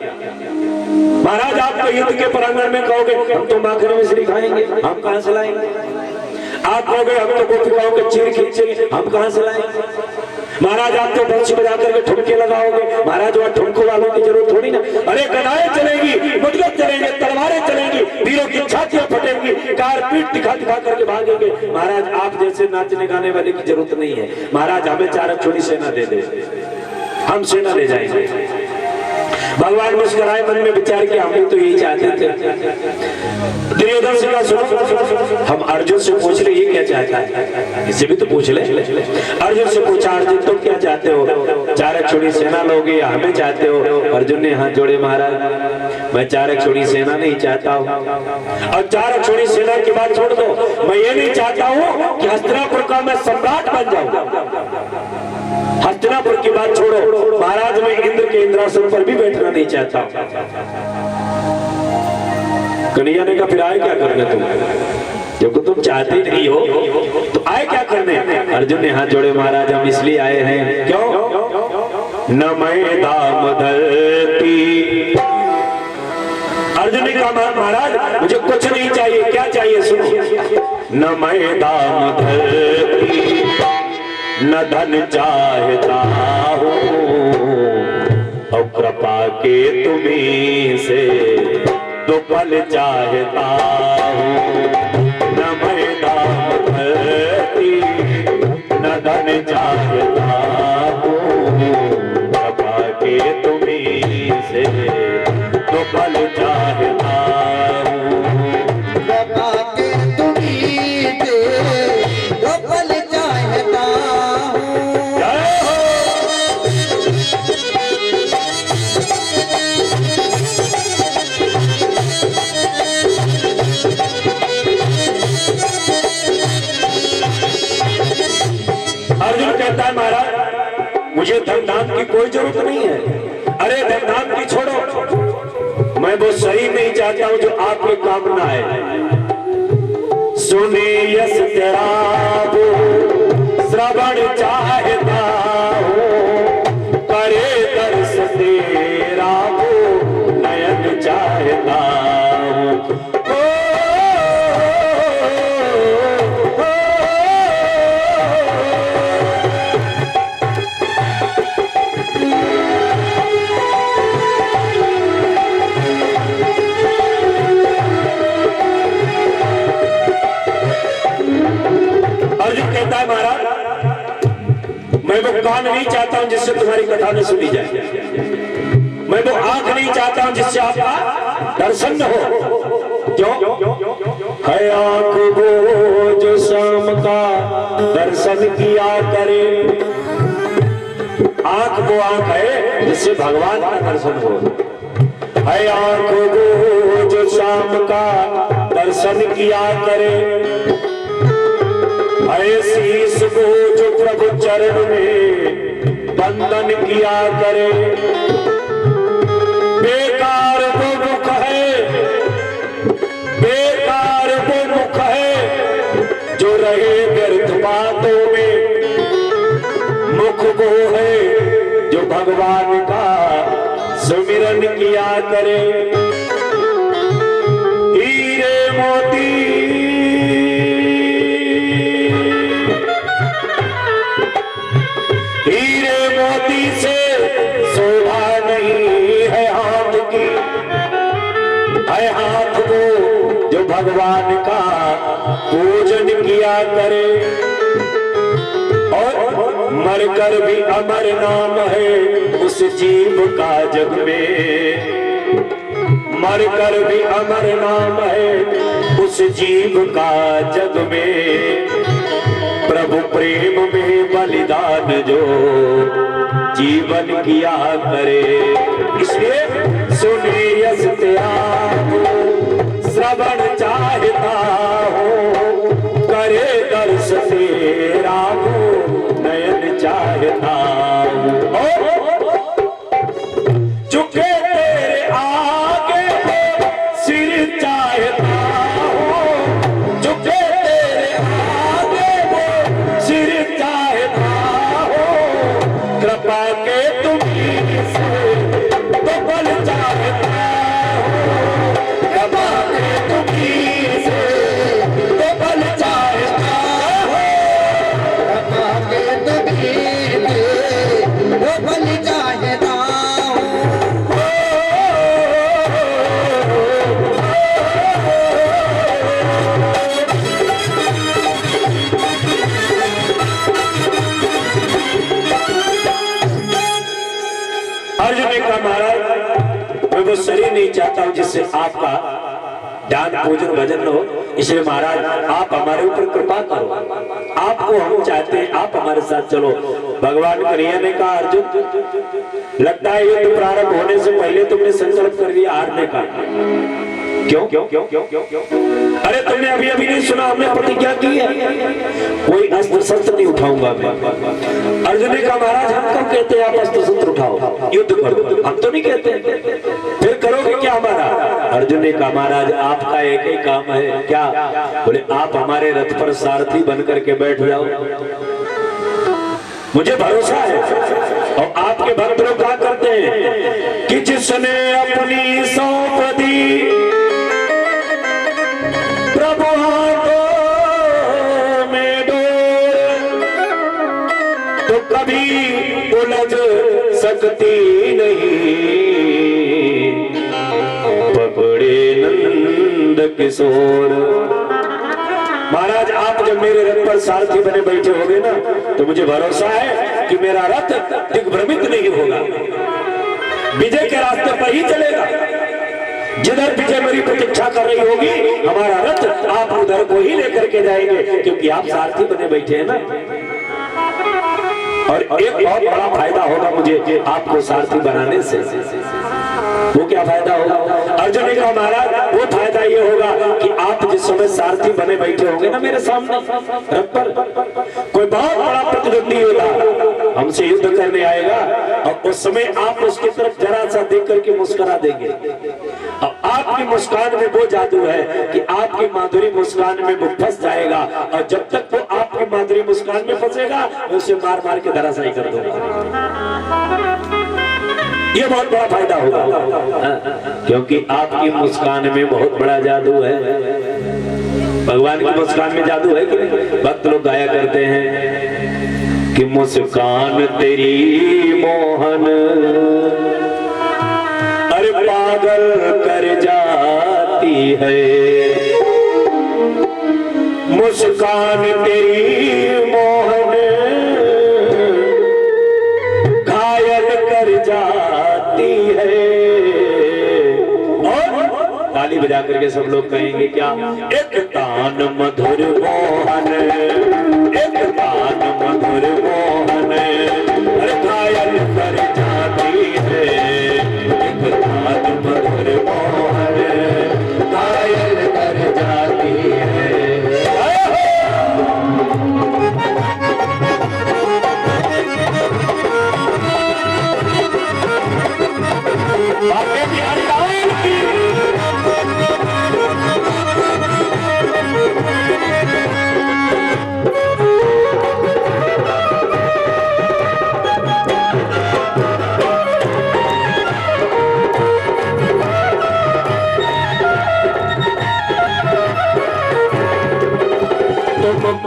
महाराज आप तो युद्ध के प्रांगण में कहोगे हम तो माखन मिश्री खाएंगे, हम कहां से लाएंगे? आप कहोगे हम तो गोपिकाओं के चीर खींचेंगे, हम कहां से लाएंगे? महाराज आप तो बंशी बजा करके ठुमके लगाओगे, महाराज वहां ठुमको वालों की जरूरत थोड़ी ना। अरे गदाएं चलेंगी, मुद्गत चलेंगे, तलवारें चलेंगी, वीरों की छातियां फटेंगी, कार पीठ दिखा दिखा करके भागेंगे। महाराज आप जैसे नाचने गाने वाले की जरूरत नहीं है। महाराज हमें 4 छोड़ी सेना दे दे, हम सेना ले जाएंगे। भगवान मुस्कुराए, मन में विचार किया हम तो यही चाहते थे। दुर्योधन से कहा सुनो, हम अर्जुन से पूछ ले ये क्या चाहता है, इससे भी तो पूछ ले। अर्जुन से पूछा अर्जुन तुम क्या चाहते हो? 4 छोड़ी सेना लोगे या हमें चाहते हो? अर्जुन ने हाथ जोड़े महाराज मैं 4 छोड़ी सेना नहीं चाहता हूँ, और 4 छोड़ी सेना की बात छोड़ दो, मैं ये नहीं चाहता हूँ कि हस्तिनापुर का मैं सम्राट बन जाऊँ। हस्तिनापुर की बात छोड़ो, महाराज मैं इंद्र के इंद्रासन पर भी बैठना नहीं चाहता। कन्हैया ने कहा फिर आए क्या करने तुम, जब तुम चाहते नहीं हो तो आए क्या करने? अर्जुन ने हाथ जोड़े महाराज हम इसलिए आए हैं, क्यों? न मैं दाम धरती। अर्जुन ने कहा महाराज मुझे कुछ नहीं चाहिए, क्या चाहिए सुनो। न मैं दाम धरती न धन चाहता हूँ, और कृपा के तुम्हीं से 2 पल चाहता हूँ। न मैं दाम धरती न धन चाहता हूँ, कृपा के तुम्हीं से 2 पल चाहता हूँ। कृपा के तुम्हीं से 2 पल चाहता हूँ। अर्जुन कहता है महाराज मुझे धन धाम की कोई जरूरत नहीं है। अरे धन धाम की छोड़ो, मैं वो सही नहीं चाहता हूं जो आपके कामना है। सुने यस तेरा वो श्रवण चाहता हूँ, करे दर्श तेरा वो नयन चाहता हूँ। कहता है महाराज मैं वो कान नहीं चाहता हूं जिससे तुम्हारी कथा न सुनी जाए, मैं वो आंख नहीं चाहता हूं जिससे आपका दर्शन न हो। क्यों? है आंख वो जो शाम का दर्शन किया करे। आंख वो आंख है जिससे भगवान का दर्शन हो। है आंख वो जो शाम का दर्शन किया करे। शीश को जो प्रभु चरण में बंधन किया करे। बेकार वो मुख है, बेकार वो मुख है जो रहे वो है जो भगवान का सुमिरन किया करे। हीरे मोती हीरे मोती से शोभा नहीं है हाथ की, है हाथ वो जो भगवान का पूजन किया करे। और मरकर भी अमर नाम है उस जीव का जग में, मरकर भी अमर नाम है उस जीव का जग में। प्रभु प्रेम में बलिदान जो जीवन किया करे। इसलिए सुनिए यस तेरा श्रवण चाहता हो, करे दर्श तेरा नयन चाहता हूँ। झुके तेरे आगे वो सिर चाहता हूँ, झुके तेरे आगे वो सिर चाहता हूँ। कृपा के तुम्हीं से तो बल चाहता हूँ, कृपा के तुम्हीं से तो बल चाहता हूँ। कृपा के तुम्हीं से वो बल चाहता हूँ। अर्जुन ने कहा महाराज मैं वो शरीर नहीं चाहता हूं जिससे आपका ध्यान पूजन भजन हो, इसलिए महाराज आप हमारे ऊपर कृपा करो, आपको हम चाहते हैं, आप हमारे साथ चलो। भगवान कन्हैया ने कहा अर्जुन लगता है युद्ध प्रारंभ होने से पहले तुमने संकल्प कर लिया हारने का। क्यों क्यों क्यों क्यों क्यों क्यों? अरे तुमने अभी अभी नहीं सुना हमने प्रतिज्ञा की है कोई अस्त्र शस्त्र नहीं उठाऊंगा मैं। अर्जुन ने कहा महाराज हम कब कहते हैं आप अस्त्र शस्त्र उठाओ युद्ध करो, हम तो नहीं कहते। फिर करोगे क्या हमारा? अर्जुन ने कहा महाराज आपका एक ही काम है। क्या? बोले आप हमारे रथ पर सारथी बन करके बैठ जाओ, मुझे भरोसा है। और आपके भक्त लोग क्या करते हैं कि जिसने अपनी सौंप दी प्रभु हाथों में डोर, तो कभी उलझ सकती नहीं पकड़े नंद किशोर। महाराज आप जब मेरे रथ पर सारथी बने बैठे होंगे ना तो मुझे भरोसा है कि मेरा रथ दिग्भ्रमित नहीं होगा, विजय के रास्ते पर ही चलेगा। जिधर विजय मेरी प्रतीक्षा कर रही होगी हमारा रथ आप उधर को ही लेकर के जाएंगे, क्योंकि आप सारथी बने बैठे हैं ना। और एक बहुत बड़ा फायदा होगा मुझे आपको सारथी बनाने से। वो क्या फायदा होगा? अर्जुन ने कहा महाराज वो फायदा ये होगा कि आप जिस समय सारथी बने बैठे होंगे ना मेरे सामने रथ पर, कोई बहुत बड़ा प्रतिद्वंदी होगा हमसे युद्ध करने आएगा और उस समय आप उसकी तरफ जरा सा देख करके मुस्कुरा देंगे। अब आपकी मुस्कान में वो जादू है कि आपकी माधुरी मुस्कान में वो फंस जाएगा, और जब तक वो आपकी माधुरी मुस्कान में फंसेगा मैं उसे मार मार के धराशायी कर दूंगा। ये बहुत बड़ा फायदा होगा क्योंकि आपकी मुस्कान में बहुत बड़ा जादू है। भगवान की मुस्कान में जादू है कि भक्त लोग गाया करते हैं कि मुस्कान तेरी मोहन अरे पागल कर जाती है, मुस्कान तेरी मोहन घायल कर जाती है। और ताली बजा करके सब लोग कहेंगे क्या? एक तान मधुर मोहन, एक तान मधुर मोहन अरे घायल कर जाती है, एक तान मधुर मोहन घायल कर जाती है।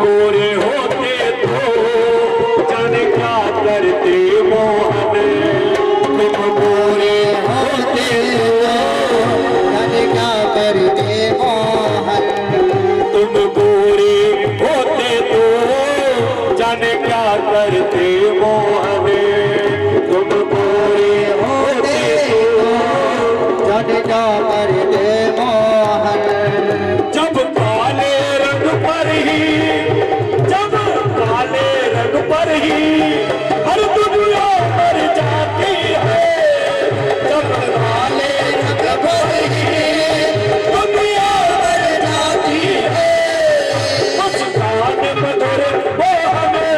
गोरे होते तो जाने क्या करते मोहन, तुम गोरे होते जाने क्या करते मोहन, तुम गोरे होते तो जाने क्या करते मोहन, तुम गोरे होते जाने क्या करते मोहन। जब काले रंग पर ही, जब काले रंग पर ही हर दुनिया मर जाती है, जब काले रंग पर ही दुनिया मर जाती है, मुस्कान मधुर वो हमें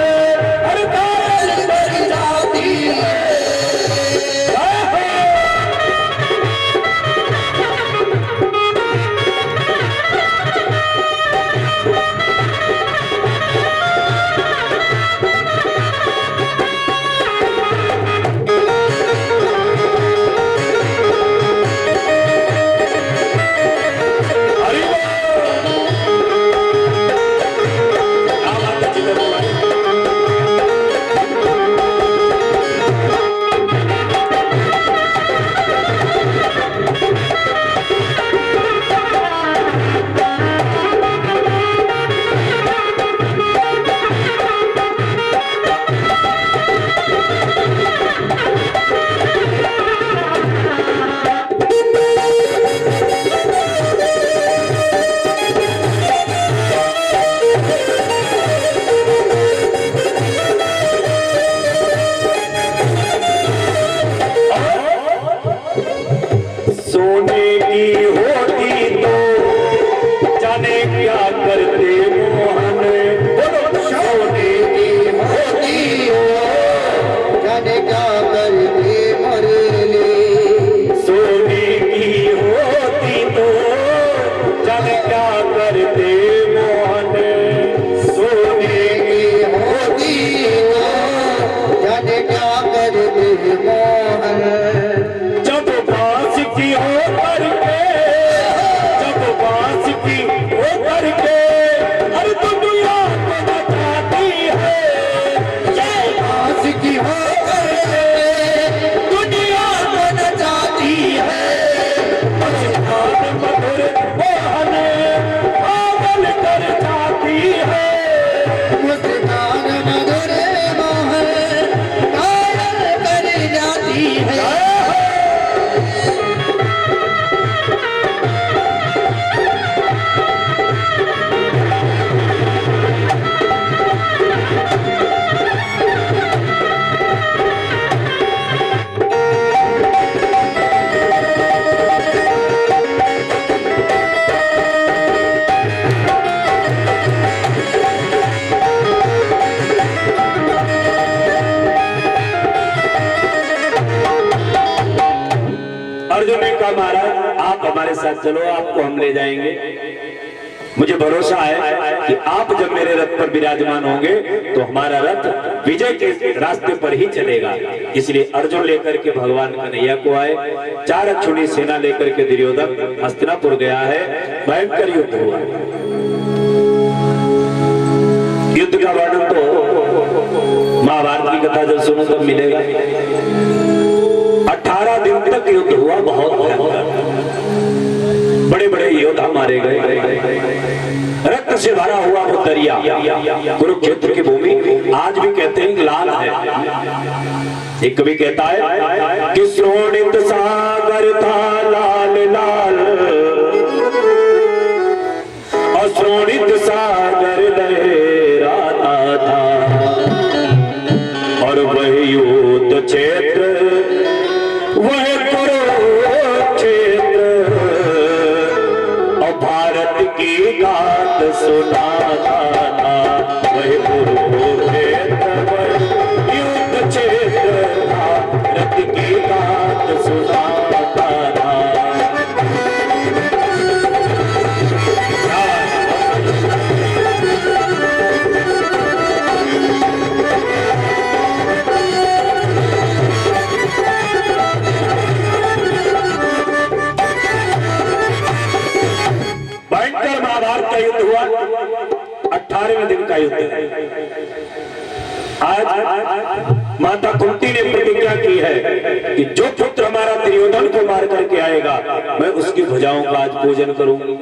हर काल कर जाती है। सोने की होती तो जाने क्या करते मोहन, सोने की होती हो जाने क्या करते मुरली, सोने की होती तो जाने क्या करते मोहन, सोने की होती हो जाने क्या करते मोहन। जब बांस की हो करके, जब बांस की हो करके हर दुनिया को बचाती है, ये बांस की हो करके दुनिया को नचाती है, मुस्कान मधुर वो हमें पागल कर जाती है। मुस्कान मधुर मोहन कायल कर जाती है। अर्जुन ने कहा महाराज आप हमारे साथ चलो, आपको हम ले जाएंगे। मुझे भरोसा है कि आप जब मेरे रथ पर विराजमान होंगे तो हमारा रथ विजय के रास्ते पर ही चलेगा। इसलिए अर्जुन लेकर के भगवान कन्हैया को आए। 4 अक्षुणी सेना लेकर के दुर्योधन हस्तिनापुर गया है। भयंकर युद्ध हुआ। युद्ध का वर्णन तो महाभारत की कथा जब सुनो तब मिलेगा। 18 दिन तक युद्ध हुआ, बहुत भयंकर। बड़े बड़े योद्धा मारे गए, रक्त से भरा हुआ वो दरिया कुरुक्षेत्र की भूमि आज भी कहते हैं लाल है। एक कवि कहता है कि शोणित सागर था लाल लाल, अशोणित सागर लहराता था, और वह युद्ध क्षेत्र वह कुरुक्षेत्र, और भारत की गाथ सुनाता था। वह कुरुक्षेत्र वह युद्ध क्षेत्र था, भारत की गाथ सुनाता था। 18वें दिन का युद्ध है। आज माता कुंती ने प्रतिज्ञा की है कि जो पुत्र हमारा दुर्योधन को मार करके आएगा मैं उसकी भुजाओं का आज पूजन करूंगी।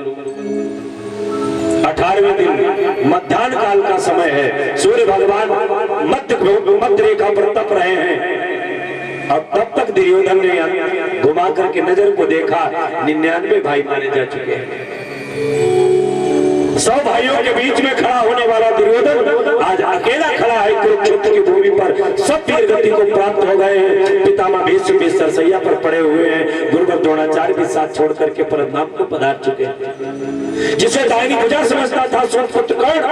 18वें दिन मध्याह्न काल का समय है, सूर्य भगवान मध्य रेखा पर तप रहे हैं और तब तक दुर्योधन ने घुमा करके नजर को देखा 99 भाई मारे जा चुके हैं। 100 भाइयों के बीच में खड़ा होने वाला दुर्योधन आज अकेला खड़ा है कुरुक्षेत्र की भूमि पर। सब वीर गति को प्राप्त हो गए हैं, पितामह भीष्म सरसैया पर पड़े हुए हैं, गुरुवर द्रोणाचार्य भी साथ छोड़ करके परमधाम को पधार चुके हैं। जिसे दाहिनी भुजा समझता था सुपुत्र कर्ण,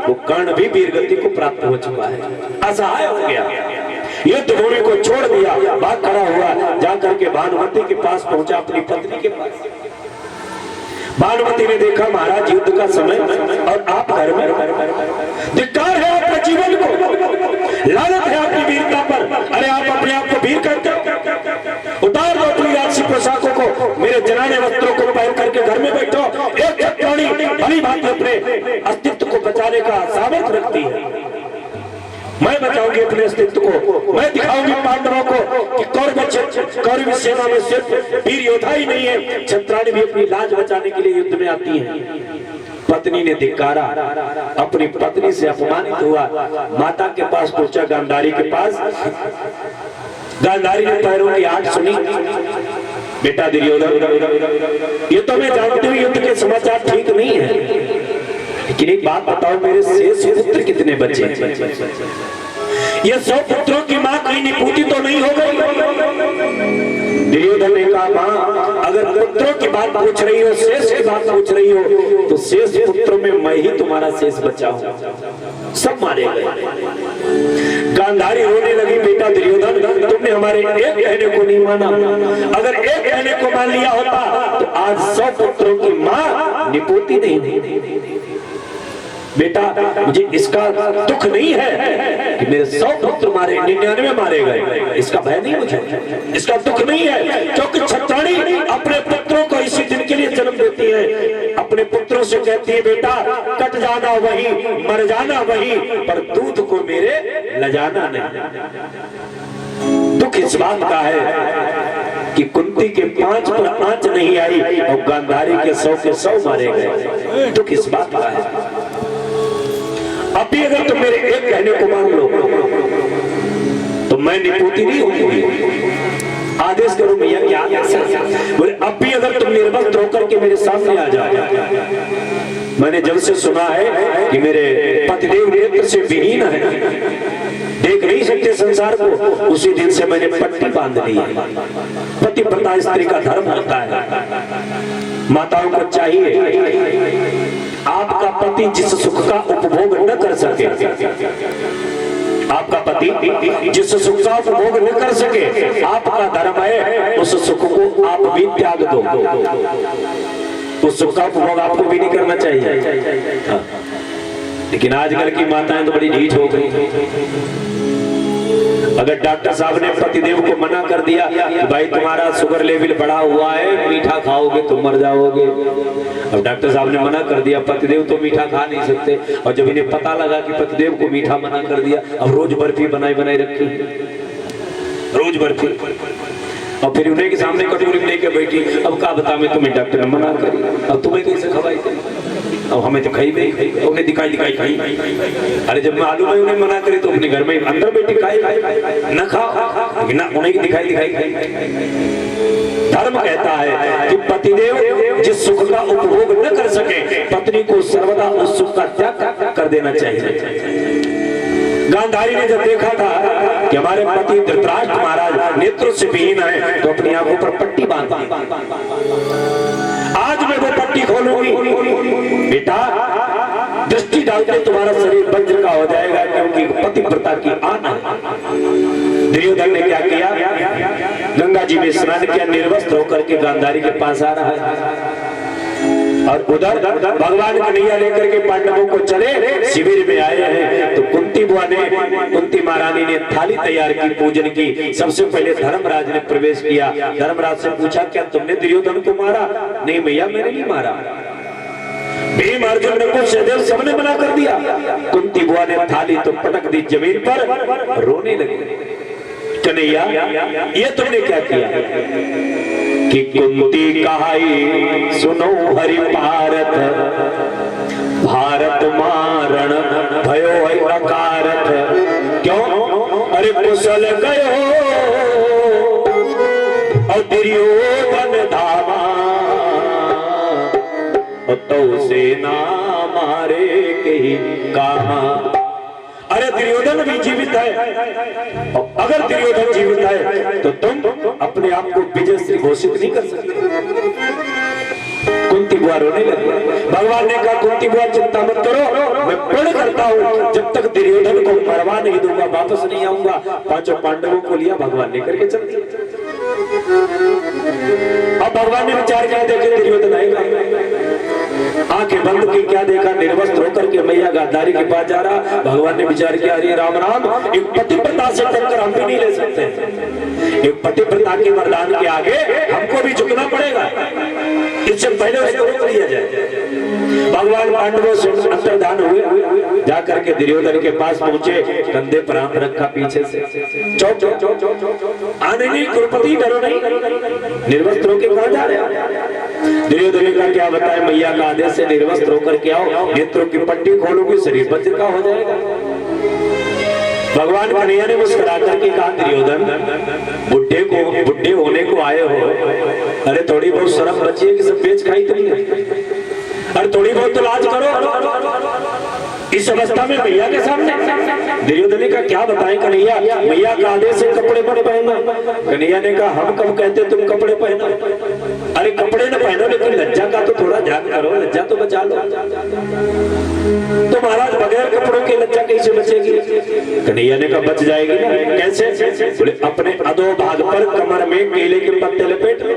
वो कर्ण भी वीर गति को प्राप्त हो चुका है, असहाय हो गया। युद्ध भूमि को छोड़ दिया, भाग खड़ा हुआ, जाकर के भानुमति के पास पहुंचा, अपनी पत्नी के पास। भानुमति ने देखा महाराज युद्ध का समय और आप घर में, धिक्कार है आपके जीवन को, लानत है आपकी वीरता पर। अरे आप अपने आप को वीर कहते हो? उतार दो अपनी राजसी पोशाकों को, मेरे जनाने वस्त्रों को पहन करके घर में बैठो। एक क्षत्रिणी भली भांति अपने अस्तित्व को बचाने का सामर्थ्य रखती है। मैं बचाऊंगी अपने अस्तित्व को, मैं दिखाऊंगी पांडवों को कि कौरव सेना में सिर्फ वीर योद्धा ही नहीं है, क्षत्राणी भी अपनी लाज बचाने के लिए युद्ध में आती है। पत्नी ने धिक्कारा, अपनी पत्नी से अपमानित हुआ, माता के पास पहुंचा, गांधारी के पास। गांधारी ने पैरों की आठ सुनी, बेटा दुर्योधन ये तो मैं जानती हूँ युद्ध के समाचार ठीक नहीं है, लेकिन एक बात बताओ मेरे शेष पुत्र कितने बचे? ये 100 पुत्रों की मां कहीं निपुति तो नहीं हो गई? दुर्योधन ने कहा मां अगर पुत्रों की बात पूछ रही हो, शेष की बात पूछ रही हो, तो शेष पुत्रों में मैं ही तुम्हारा शेष बचा हूं, सब मारे गए। गांधारी रोने लगी, बेटा दुर्योधन तुमने हमारे एक कहने को नहीं माना, अगर एक कहने को मान लिया होता तो आज 100 पुत्रों की मां निपुति नहीं। बेटा मुझे इसका दुख नहीं है कि मेरे 100 पुत्र मारे, 99 मारे गए, इसका भय नहीं मुझे, इसका दुख नहीं है, क्योंकि क्षत्राणी अपने पुत्रों को इसी दिन के लिए जन्म देती है। अपने पुत्रों से कहती है बेटा कट जाना वही, मर जाना वही, पर दूध को मेरे ल जाना नहीं। दुख इस बात का है कि कुंती के 5 पर आंच नहीं आई और गांधारी के 100 के 100 मारे गए। दुख इस बात का है। अभी अगर तुम मेरे एक कहने को मान लो तो मैं निपुति नहीं होंगी। आदेश करो भैया क्या बोले, अब भी अगर तुम निर्वस्त्र होकर के मेरे सामने आ जाओ। मैंने जब से सुना है कि मेरे पतिदेव नेत्र से विहीन है, देख नहीं सकते संसार को, उसी दिन से मैंने पट्टी बांध ली है। पतिव्रता स्त्री का धर्म होता है। माताओं को चाहिए आपका पति जिस सुख का उपभोग न कर सके, आपका पति जिस सुख का उपभोग न कर सके, आपका धर्म है उस सुख को आप भी त्याग दो। उस सुख का उपभोग आपको भी नहीं करना चाहिए। हाँ। लेकिन आजकल की माताएं तो बड़ी ढीठ हो गई। अगर डॉक्टर साहब ने पतिदेव को मना कर दिया कि भाई तुम्हारा शुगर लेवल बढ़ा हुआ है, मीठा खाओगे तो मर जाओगे, अब डॉक्टर साहब ने मना कर दिया, पतिदेव तो मीठा खा नहीं सकते, और जब इन्हें पता लगा कि पतिदेव को मीठा मना कर दिया, अब रोज बर्फी बनाई रखी, रोज बर्फी, और फिर उन्हें के सामने कटोरी में लेके बैठी। अब क्या बता मैं तुम्हें डॉक्टर ने मना करी, अब तुम्हें कैसे खवाई? अब हमें तो खाई नहीं, उन्हें दिखाई खाई। अरे जब मालूम है उन्हें मना करी तो अपने घर में अंदर बैठी खाई न खाओ, ना उन्हें दिखाई खाई। धर्म कहता है कि पतिदेव जिस सुख का उपभोग न कर सके, पत्नी को सर्वदा उस सुख का त्याग कर देना चाहिए। गांधारी ने जब देखा था कि हमारे पति धृतराष्ट्र महाराज नेत्र से विहीन है, तो अपनी आंखों पर पट्टी बांधी। आज मैं वो पट्टी खोलूंगी, बेटा दृष्टि डालते तुम्हारा शरीर वज्र का हो जाएगा, क्योंकि पतिव्रता की आन है। दुर्योधन ने क्या किया, गंगा जी में स्नान किया, निर्वस्त्र होकर के गांधारी के पास आ रहा है, और उधर भगवान कन्हैया लेकर के पांडवों को चले शिविर में आए हैं। तो कुंती बुआ ने, कुंती महारानी ने थाली तैयार की, पूजन की। सबसे पहले धर्मराज ने प्रवेश किया। धर्मराज से पूछा क्या तुमने दुर्योधन को मारा? नहीं भैया मैंने नहीं मारा। भीम अर्जुन ने कुछ सहदेव सबने मना कर दिया। कुंती बुआ ने थाली तो पटक दी जमीन पर, रोने लगी। कन्हैया ये तुमने क्या किया कि कुंती कहाई सुनो हरि भारत, भारत मारण भयो है अकारथ। क्यों? अरे कुशल गयो और दुर्योधन धामा, तो सेना मारे के कामा। अरे दुर्योधन भी जीवित है, अगर दुर्योधन जीवित है तो तुम अपने आप को विजय से घोषित नहीं कर सकते। कुंती बुआ रोने लगी। भगवान ने कहा कुंती बुआ चिंता मत करो, मैं प्रण करता हूँ जब तक दुर्योधन को मरवा नहीं दूंगा वापस नहीं आऊंगा। पांचों पांडवों को लिया भगवान ने करके चल दिया। अब भगवान ने विचार किया, देखे दुर्योधन आएगा, आंखें बंद की, क्या देखा? निर्वस्त्र होकर के मैया गांधारी के पास जा रहा। भगवान ने विचार किया, अरे राम राम, एक पतिव्रता से टक्कर हम भी नहीं ले सकते। एक पतिव्रता के वरदान के आगे हमको भी झुकना पड़ेगा, इससे पहले उसको रोक लिया जाए। भगवान पांडवों से अंतर्धान हुए, जाकर के दुर्योधन के पास पहुंचे, कंधे पर हाथ रखा पीछे से, चौक आने नहीं, कुरुपति डरो नहीं, निर्वस्त्र होकर कहां जा रहे हो? दुर्योधन का क्या बताए, मैया का आदेश से निर्वस्त्र होकर के आओ, नेत्रों की पट्टी खोलोगे शरीर वज्र का हो जाएगा। भगवान कन्हैया ने मुस्कुरा करके कहा, दुर्योधन बुढ़े होने को आए हो, अरे थोड़ी बहुत शर्म बची है कि सब बेच खाई तुमने, अरे थोड़ी बहुत तो लाज करो इस अवस्था में मैया के सामने। दुर्योधन का क्या बताएं कन्हैया, मैया का आदेश से कपड़े पर पहनना। कन्हैया ने कहा, हम कब कहते तुम कपड़े पहनो? अरे कपड़े न पहनो, लेकिन लज्जा का तो थोड़ा ध्यान करो, लज्जा तो बचा लो। तो महाराज बगैर कपड़ों के लज्जा कैसे बचेगी? कन्हैया ने कहा, बच जाएगी ना। कैसे? बोले अपने अधो भाग पर कमर में केले के पत्ते लपेट लो,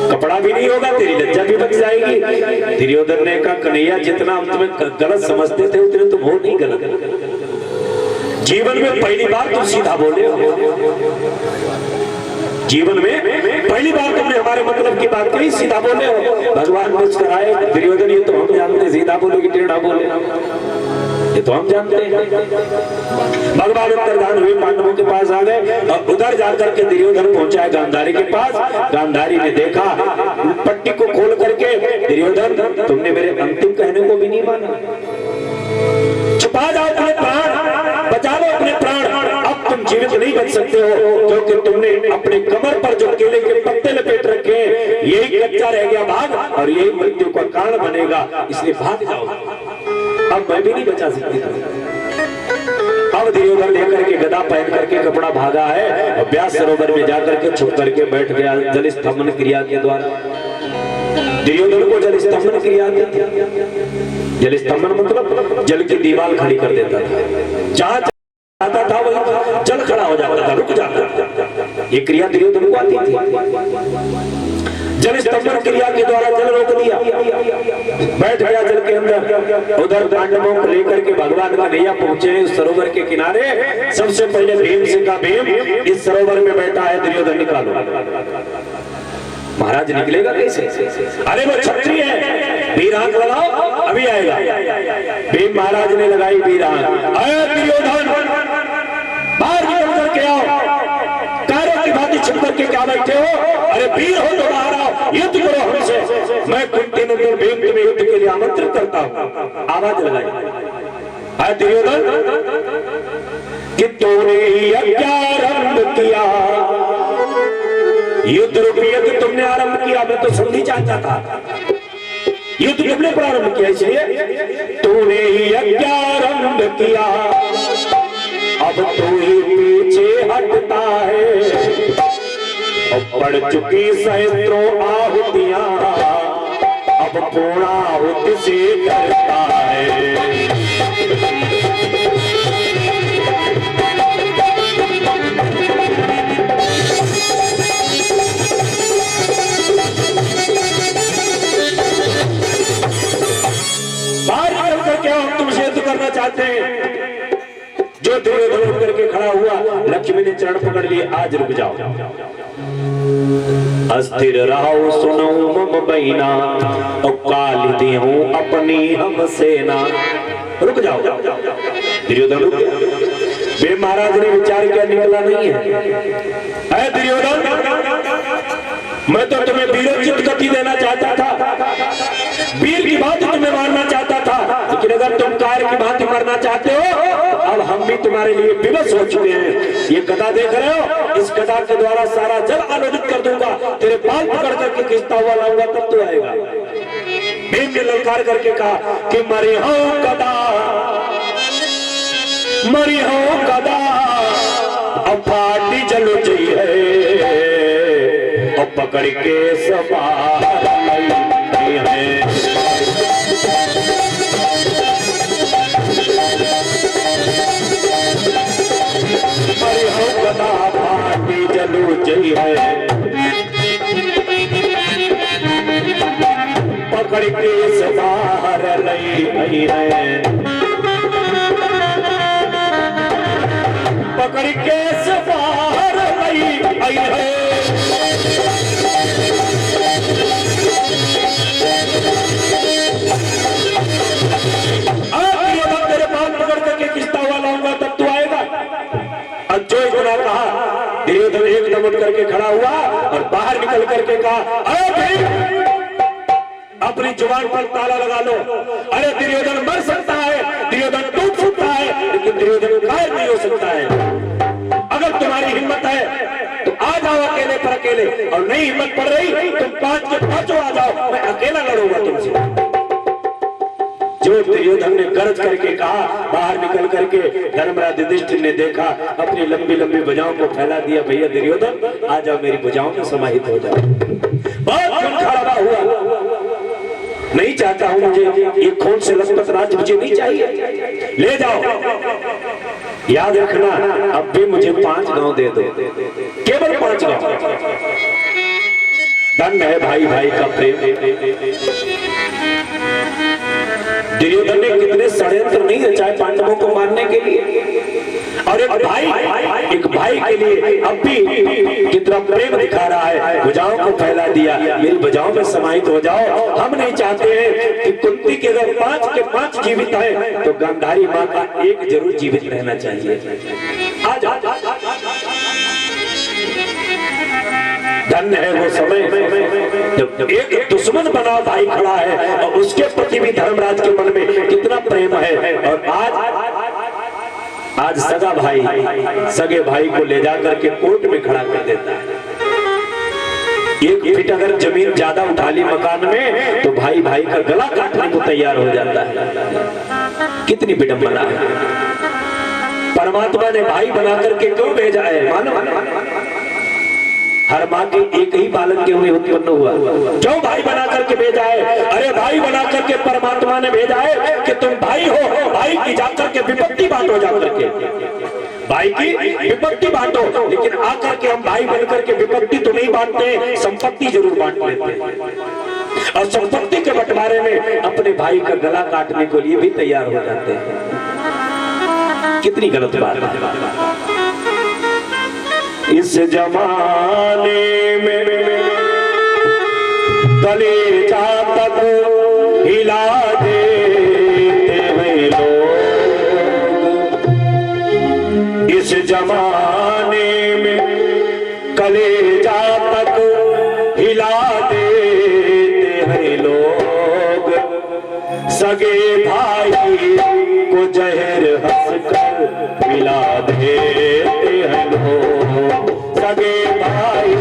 कपड़ा भी नहीं होगा, तेरी लज्जा भी बच जाएगी। दुर्योधन ने कहा, कन्हैया जितना हम तुम्हें गलत समझते थे उतने तुम हो नहीं गलत। जीवन में पहली बार तुम सीधा बोले हो, जीवन में पहली बार तुमने हमारे मतलब की बात कही, सीधा बोले हो। भगवान मुस्कुराए, दुर्योधन ये तो हम जानते, सीधा बोलो कि टेढ़ा बोले ये तो हम जानते हैं। भगवान अंतर्धान हुए, पांडवों के पास आ गए और उधर जाकर के दुर्योधन पहुंचा है गांधारी के पास। गांधारी ने देखा, पट्टी को खोल करके, दुर्योधन तुमने मेरे अंतिम कहने को भी नहीं माना, छुपा जाओ अपने प्राण, बचा लो अपने प्राण, अब तुम जीवित नहीं बच सकते हो, क्योंकि तुमने अपने कमर पर जो केले के पत्ते लपेट रखे, यही कच्चा रह गया भाग और यही मृत्यु का कारण बनेगा, इसलिए भाग जाओ, अब मैं भी नहीं बचा सकती। अब दुर्योधन लेकर के गदा पहन करके कपड़ा भागा है और व्यास सरोवर में जाकर के छुप करके बैठ गया जल स्तंभन क्रिया के द्वारा। दुर्योधन को जल स्तंभन क्रिया थी, जल स्तंभन मतलब जल की दीवार खड़ी कर देता था, जहां जाता था वही जल खड़ा हो जाता था, रुक जाता था। ये क्रिया दुर्योधन को आती थी। जल स्तंभन क्रिया के द्वारा जल रोक दिया, बैठ गया जल के अंदर। उधर पांडवों को लेकर के भगवान कन्हैया पहुंचे उस सरोवर के किनारे। सबसे पहले भीम से कहा, भीम इस सरोवर में बैठा है दुर्योधन, निकालो। महाराज निकलेगा कैसे? अरे वो क्षत्रिय है, वीर आंख लगाओ अभी आएगा। भीम महाराज ने लगाई वीर आंख, अरे दुर्योधन बाहर निकल करके आओ, कारों की भांति छुप करके क्या बैठे हो? अरे वीर हो तो बाहर आओ, युद्ध करो हमसे। मैं कुंती नंदन भीम तुम्हें युद्ध के लिए आमंत्रित करता हूँ। आवाज लगाई, अरे दुर्योधन कि तूने आरंभ किया युद्ध रूपी यज्ञ, तुमने आरंभ किया, मैं तो संधि चाहता था, युद्ध तुमने प्रारंभ किया, इसलिए तूने यज्ञ आरंभ किया, अब तू ही पीछे हटता है, पड़ चुकी सहस्त्रों आहुतियां, अब पूर्णाहुति से डरता है। बाहर निकल करके हम तुमसे युद्ध करना चाहते हैं। जो दुर्योधन करके खड़ा हुआ, लक्ष्मी ने चरण पकड़ लिए, आज रुक जाओ। अस्थिर रहो सुनो मम बैना, और काल दी हूँ अपनी हम सेना। रुक जाओ दुर्योधन, रुक जाओ। वे महाराज ने विचार किया, निकला नहीं है दुर्योधन, मैं तो तुम्हें वीरोचित गति देना चाहता था, वीर की भांति तुम्हें मारना चाहता था, लेकिन अगर तुम कार की भांति मरना चाहते हो तो अब हम भी तुम्हारे लिए विवश हो चुके हैं। ये गदा देख रहे हो, इस गदा के द्वारा सारा जल आलोकित कर दूंगा, तेरे बाल पकड़ करके खींचता हुआ लाऊंगा, तब तो आएगा। भीम ने ललकार करके कहा कि मरी हो गदा, मरी हो गदा, अब फाटी जल चाहिए, और पकड़ के सवार है। मरी हो गदा, फाटी जलू चाहिए, पकड़ के सवार लई है, पकड़ के सवार लई है। तेरे बाल पकड़ करके खींचता हुआ लाऊंगा, तब तू आएगा। और जो इतना कहा, दुर्योधन एकदम उठ करके खड़ा हुआ और बाहर निकल करके कहा, अरे अपनी जुबान पर ताला लगा लो। अरे दुर्योधन मर सकता है, दुर्योधन टूट सकता है, लेकिन दुर्योधन कायर नहीं हो सकता है। अगर तुम्हारी हिम्मत है तो आ जाओ अकेले पर अकेले, और नहीं हिम्मत पड़ रही तुम 5 के 5 आ जाओ, मैं अकेला लड़ूंगा तुमसे। जो दुर्योधन ने गरज करके कहा, बाहर निकल करके धर्मराज युधिष्ठिर ने देखा, अपनी लंबी लंबी भुजाओं को फैला दिया, भैया दुर्योधन आ जाओ, मेरी भुजाओं में समाहित हो जाओ। बहुत खून खराबा हुआ, नहीं चाहता हूं, मुझे ये खून से लथपथ राज्य मुझे नहीं चाहिए, ले जाओ। याद रखना, अब भी मुझे 5 गांव दे दो, केवल 5 गांव। धन्य है भाई भाई का प्रेम। दुर्योधन ने कितने षड्यंत्र नहीं रचाए पांडवों को मारने के लिए, और एक भाई के लिए अब भी कितना प्रेम दिखा रहा है। भुजाओं को फैला दिया, मेरी भुजाओं में समाहित हो जाओ। हम नहीं चाहते हैं कि कुंती के अगर 5 के 5 जीवित है तो गांधारी माँ का एक जरूर जीवित रहना चाहिए। आ जाओ, धन्य है वो समय जब एक दुश्मन बना भाई खड़ा है और उसके प्रति भी धर्मराज के मन में कितना प्रेम है। और आज सगा भाई सगे भाई को ले जाकर के कोर्ट में खड़ा कर देता है। 1 फीट अगर जमीन ज्यादा उठा ली मकान में तो भाई भाई का गला काटने को तैयार हो जाता है। कितनी विडंबना है। परमात्मा ने भाई बना करके क्यों भेजा है? मानो हर माँ के एक ही बालक के हुए उत्पन्न हुआ, क्यों भाई बना करके भेजा है? अरे भाई बना करके परमात्मा ने भेजा है कि तुम भाई हो, भाई की जाकर के विपत्ति बांटो, जाकर के भाई की विपत्ति बांटो। लेकिन आकर के हम भाई बनकर के विपत्ति तो नहीं बांटते, संपत्ति जरूर बांट लेते हैं, और संपत्ति के बंटवारे में अपने भाई का गला काटने के लिए भी तैयार हो जाते हैं। कितनी गलत बात है। इस जमाने में कलेजा तक हिला देते हैं लोग। इस जमाने में कलेजा तक हिला देते हैं लोग। सगे भाई को जहर हंसकर पिला देते हैं लोग। सगे भाई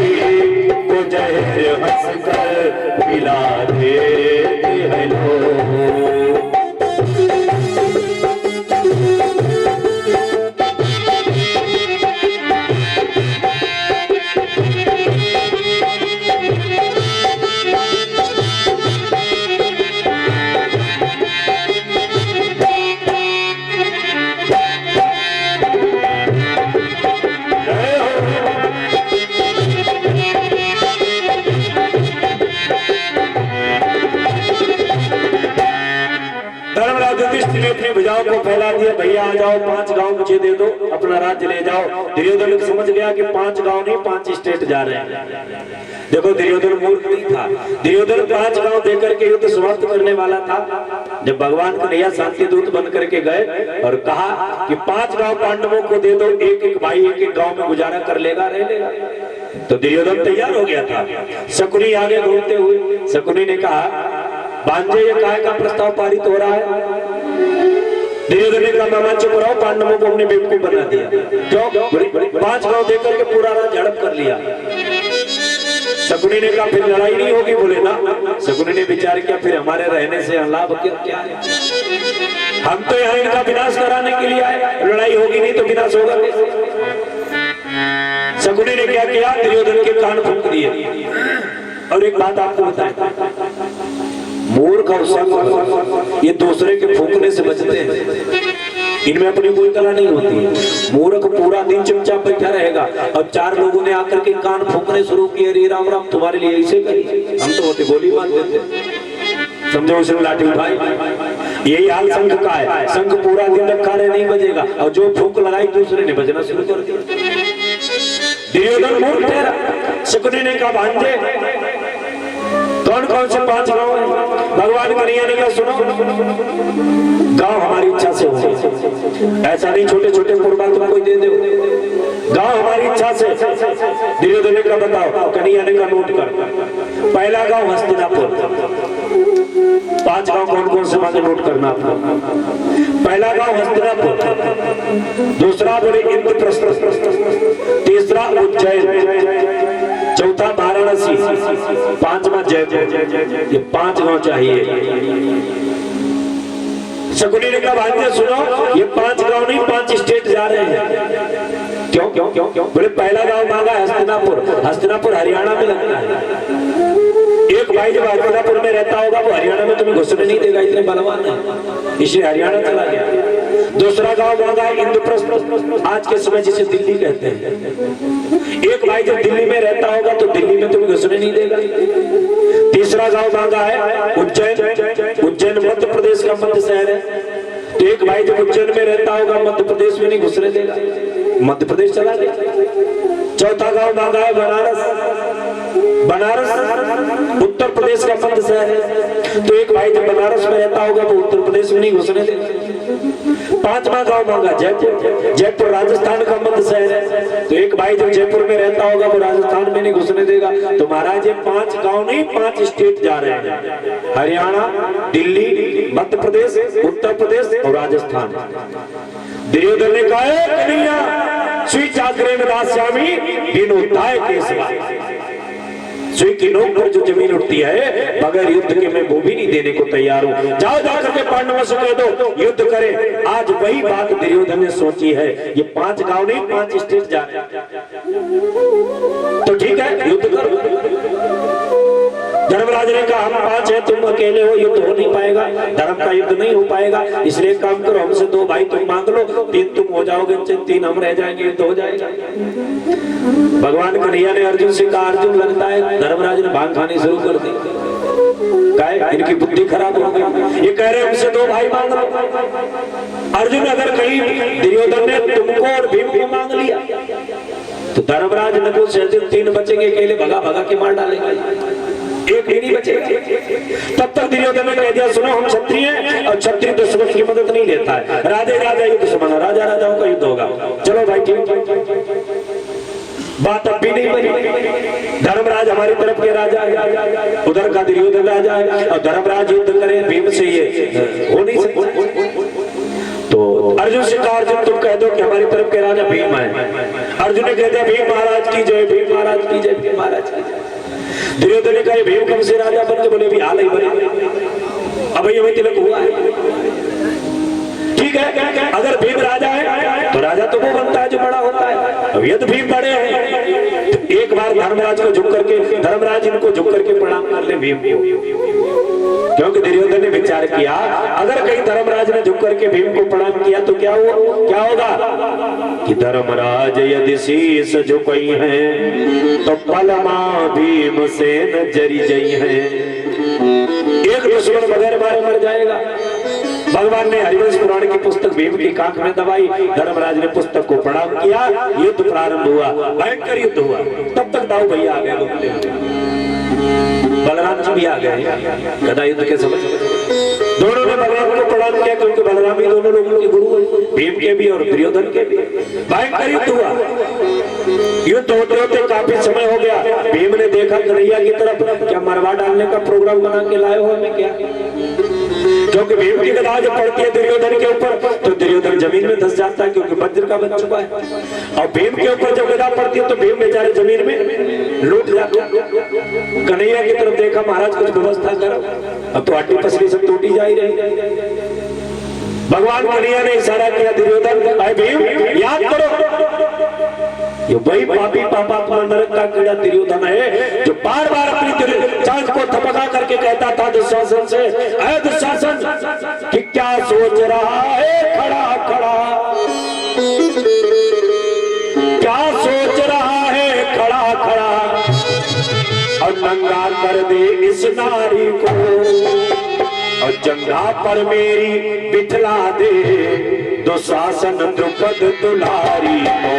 को जहर हंसकर पिला देते हैं लोग। भुजाओं को फैला दिया। दिया, भैया आ जाओ 5 गांव मुझे दे दो, अपना राज्य ले जाओ। दुर्योधन समझ गया कि 5 गांव नहीं 5 स्टेट जा रहे हैं। देखो दुर्योधन मूर्ख नहीं था, दुर्योधन 5 गांव देकर के युद्ध समाप्त करने वाला था। जब भगवान कन्हैया शांति दूत बन करके गए और कहा कि 5 गांव पांडवों को दे दो, एक एक भाई एक एक गांव में गुजारा कर लेगा, रह लेगा, तो दुर्योधन तैयार हो गया था। शकुनी आगे घूमते हुए, शकुनी ने कहा भांजे ये काय का प्रस्ताव पारित हो रहा है? दुर्योधन ने कहा मामा चुप रहो, पांडवों को हमने बेवकूफ बना दिया। क्यों? 5 गांव देकर के पूरा राज हड़प कर लिया। शकुनी ने कहा फिर लड़ाई नहीं होगी? बोले ना। शकुनी ने विचार किया फिर हमारे रहने से लाभ क्या है? हम तो यहाँ इनका विनाश कराने के लिए आए, लड़ाई होगी नहीं तो विनाश होगा कैसे? शकुनी ने क्या किया? दुर्योधन के कान फूंक दिए। और एक बात आपको बताएं, मूर्ख और संग ये दूसरे के फूंकने से बचते हैं, इनमें अपनी कोई कला नहीं होती। मूर्ख पूरा दिन चुपचाप बैठा रहेगा और 4 लोगों ने आकर के कान फूंकने शुरू किए, रे राम राम तुम्हारे लिए ऐसे करिए, हम तो होते गोली मार देते, समझो उसने लाठी उठाई। यही हाल शंख का है, शंख पूरा दिन रखा रहे नहीं बजेगा, और जो फूंक लगाई दूसरे ने बजना शुरू कर दिया। दुर्योधन मूर्ख ठहरा। शकुनी ने कहा भांजे कौन कौन से 5 गांव है? भगवान कन्हैया ने कहा सुनो, गांव हमारी इच्छा से हो, ऐसा नहीं छोटे छोटे कुर्बान तुम कोई दे दो, गांव हमारी इच्छा से। दुर्योधन ने कहा बताओ, कन्हैया ने कहा नोट कर। पहला गांव हस्तिनापुर। 5 गांव कौन कौन से मांगे नोट करना आपको। पहला गांव हस्तिनापुर, दूसरा बोले इंद्रप्रस्थ, तीसरा उज्जैन, चौथा वाराणसी, 5वां जयपुर। ये 5 गांव चाहिए। शकुनी ने कहा भाई सुनो, ये 5 गांव नहीं 5 स्टेट जा रहे हैं। क्यों क्यों क्यों क्यों? बोले पहला गांव मांगा हस्तिनापुर, हस्तिनापुर हरियाणा में लगता है। एक भाई जब हस्तिनापुर में रहता होगा वो हरियाणा में तुम्हें घुसने नहीं देगा, इतने बलवान है, इसलिए हरियाणा चला गया। दूसरा गांव मांगा इंद्रप्रस्थ, आज के समय जिसे दिल्ली कहते हैं। एक भाई जब दिल्ली में रहता होगा तो दिल्ली में तुम्हें घुसने नहीं देगा। तीसरा गांव मांगा है उज्जैन, उज्जैन मध्य प्रदेश का मध्य शहर है, तो एक भाई जब उज्जैन में रहता होगा मध्य प्रदेश में नहीं घुसने देगा, मध्य प्रदेश चला गया। चौथा गांव मांगा है बनारस, बनारस उत्तर प्रदेश का मध्य शहर है, तो एक भाई जब बनारस में रहता होगा वो उत्तर प्रदेश में नहीं घुसने देगा। 5वां गांव मांगा जयपुर, जयपुर राजस्थान का मध्य शहर है, तो एक भाई जब जयपुर में रहता होगा वो राजस्थान में नहीं घुसने देगा। तो महाराज ये 5 गांव नहीं 5 स्टेट जा रहे हैं, हरियाणा, दिल्ली, मध्य प्रदेश, उत्तर प्रदेश और राजस्थान। दुर्योधन ने कहा कन्हैया श्री जागरण दास्यामी विनोदाय केसवा, सुई की नोक पर जो जमीन उठती है बगैर युद्ध के मैं वो भी नहीं देने को तैयार हूं। जाओ जाकर के पांडवों से कह दो युद्ध करें। आज वही बात दुर्योधन ने सोची है, ये 5 गांव नहीं 5 स्टेट जा रहे हैं, तो ठीक है युद्ध करो। धर्मराज ने कहा हम 5 हैं, तुम अकेले हो, युद्ध हो नहीं पाएगा, धर्म का युद्ध नहीं हो पाएगा, इसलिए काम करो हमसे 2 भाई तुम मांग लो, 3 तुम हो जाओगे, 3 हम रह जाएंगे, युद्ध हो जाएगा। भगवान कन्हैया ने अर्जुन से कहा अर्जुन लगता है धर्मराज ने भांग खानी शुरू कर दी, इनकी बुद्धि खराब हो गई, ये कह रहे हमसे 2 भाई मांग लो। अर्जुन अगर कहीं दुर्योधन ने तुमको और भीम को मांग लिया तो धर्मराज नकुल सहदेव 3 बचेंगे, अकेले भगा भगा के मार डालेगा, एक भी नहीं बचेगा। तब तक दुर्योधन ने कह दिया सुनो हम क्षत्रिय हैं और क्षत्रिय दुश्मन की मदद नहीं लेता है, राधे राधे युद्ध समाना, राजा राजाओं का युद्ध होगा। चलो भाई ठीक, बात अब भी नहीं बनी। धर्मराज हमारी तरफ के राजा है, उधर का दुर्योधन राजा है, और धर्मराज युद्ध करे भीम से ये हो नहीं सकता। तो अर्जुन से कहा अर्जुन तुम कह दो कि हमारी तरफ के राजा भीम है। अर्जुन ने कह दिया भीम महाराज की जय, भीम महाराज की जय, भीम महाराज की जय। दुर्योधन ने कहा भीम कब से राजा बन के? बोले भी हाल ही बने, अब ये तिलक हुआ है। ठीक है, अगर भीम राजा है तो राजा तो वो बनता है जो बड़ा होता है, अब यदि भीम बड़े हैं तो एक बार धर्मराज को झुक करके, धर्मराज इनको झुक करके प्रणाम कर ले भीम को। क्योंकि दुर्योधन ने विचार किया अगर कहीं धर्मराज ने झुक करके भीम को प्रणाम किया तो क्या होगा कि धर्मराज यदि शीश झुकई है तो पलमा भीमसेन जरी जई है। एक दुश्मन बगैर मारे मर जाएगा, भगवान ने हरिवंश पुराण की पुस्तक भीम की कांख में दबाई, धर्मराज ने पुस्तक को प्रणाम किया, युद्ध प्रारंभ हुआ, भयंकर युद्ध हुआ। तब तक दाऊ भैया आ गए, बलराम जी भी आ गए गदा युद्ध के समय। दोनों ने बलराम को प्रणाम किया क्योंकि बलराम ही दोनों लोगों के गुरु हैं, भीम के भी और दुर्योधन के भी। भयंकर युद्ध हुआ, युद्ध होते होते काफी समय हो गया। भीम ने देखा कन्हैया की तरफ, क्या मरवा डालने का प्रोग्राम बना के लाए हो हमें क्या? क्योंकि भीम की गदा जब पड़ती है दुर्योधन के ऊपर तो दुर्योधन जमीन में धंस जाता है क्योंकि वज्र का बन चुका है, और भीम के ऊपर जब गदा पड़ती है तो भीम बेचारे जमीन में लूट जाते हैं। कन्हैया की तरफ देखा, महाराज कुछ व्यवस्था करो, अब तो हड्डी पसली सब टूटी जा ही रही। भगवान कन्हैया ने इशारा किया, दुर्योधन अरे भीम याद करो, ये वही पापी पापात्मा नरक का कीड़ा दुर्योधन है जो बार बार अपनी चांद को थपका करके कहता था दुशासन से, अरे दुशासन कि क्या सोच रहा है खड़ा खड़ा, क्या सोच रहा है खड़ा खड़ा, और नंगा कर दे इस नारी को, और जंगा पर मेरी बिठला दे दुशासन द्रुपद दुलारी को।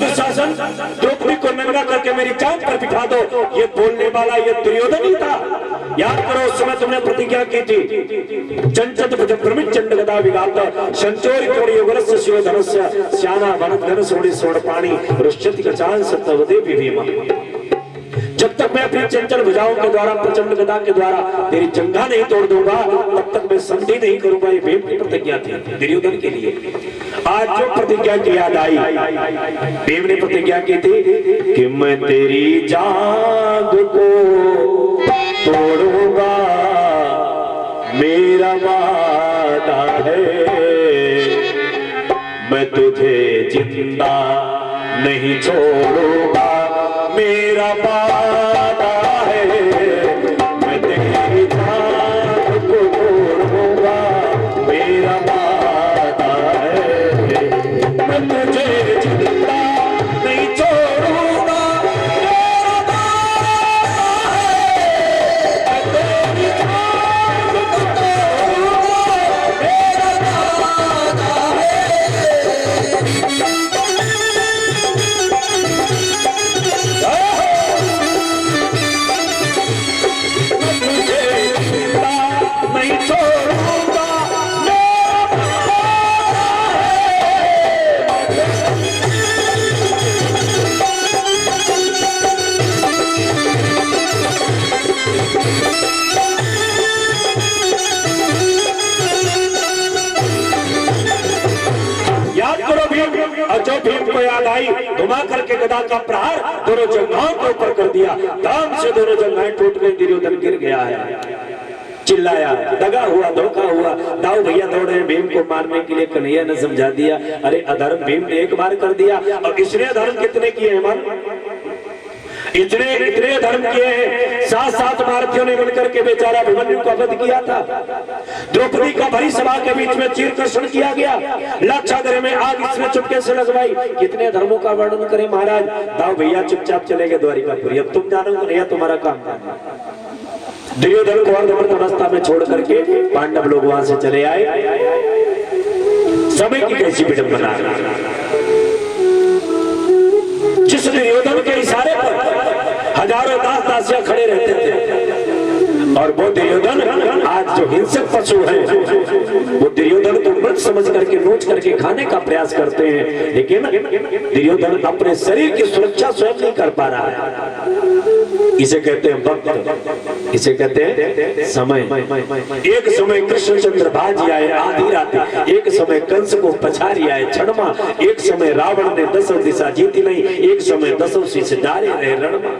दुशासन द्रौपदी को नंगा करके मेरी जान पर बिठा दो, ये बोलने वाला ये दुर्योधन ही था। याद करो उस समय तुमने प्रतिज्ञा की थी, चंचत भुज प्रमित चंड गदा विगात संचोरी तोड़ी युगरस्य शिव धनुष्य श्याना वनत घन सोड़ी सोड़ पानी रुष्यति कचान सत्तवदे विभीमा। जब तक मैं अपनी चंचल भुजाओं के द्वारा प्रचंड गदा के द्वारा तेरी जंघा नहीं तोड़ दूंगा तब तक मैं संधि नहीं करूंगा। ये भीम की प्रतिज्ञा थी दुर्योधन के लिए। आज जो प्रतिज्ञा की याद आई, भीम ने प्रतिज्ञा की थी कि मैं तेरी जांघ को तोड़ूंगा, मेरा वादा है, मैं तुझे जिंदा नहीं छोड़ूंगा, मेरा वादा है, मैं तेरी जान को तोड़ूंगा, मेरा वादा है, मैं तुझे जिंदा नहीं छोड़ूंगा, मेरा वादा है, मैं तेरी जान को तोड़ूंगा, मेरा वादा है। नहीं छोड़ूंगा, याद करो भीम। और जो भीम को याद आई, घुमा करके गदा का प्रहार दोनों जंघाओं के ऊपर कर दिया, दाम से दोनों जंघाएं टूट गई, दुर्योधन गिर गया है। चिल्लाया, दगा हुआ, धोखा हुआ। दाऊ भैया दौड़े भीम को मारने के लिए। कन्हैया ने समझा दिया, अरे अधर्म भीम ने एक बार कर दिया, और इसने अधर्म कितने किए हैं मन, इतने धर्म किए हैं। 7 महारथियों ने मिलकर के बेचारा अभिमन्यु का वध किया था। द्रौपदी का भरी सभा के बीच में चीरकर्षण किया गया, लाक्षागृह में आग इसने चुपके से लगवाई। कितने धर्मों का वर्णन करें महाराज। दाऊ भैया चुपचाप चले गए द्वारिकापुरी। अब तुम जानो कन्हैया तुम्हारा काम। दुर्योधन को अर्धमृत अवस्था में छोड़ करके पांडव लोग वहां से चले आए। समय की कैसी विडंबना, जिस दुर्योधन के इशारे पर हजारों दास दासियां खड़े रहते थे, और वो दुर्योधन आज जो हिंसक पशु है, वो दुर्योधन को मृत समझ करके नोच करके खाने का प्रयास करते हैं, लेकिन दुर्योधन अपने शरीर की सुरक्षा स्वयं नहीं कर पा रहा है। इसे कहते हैं वक्त, इसे कहते हैं समय। एक समय कृष्णचंद्र बाजी आए आधी रात, एक समय कंस को पछाड़ी आए क्षणमा, एक समय रावण ने 10 दिशा जीती नहीं, एक समय 10 शीश डाले रहे रणमा,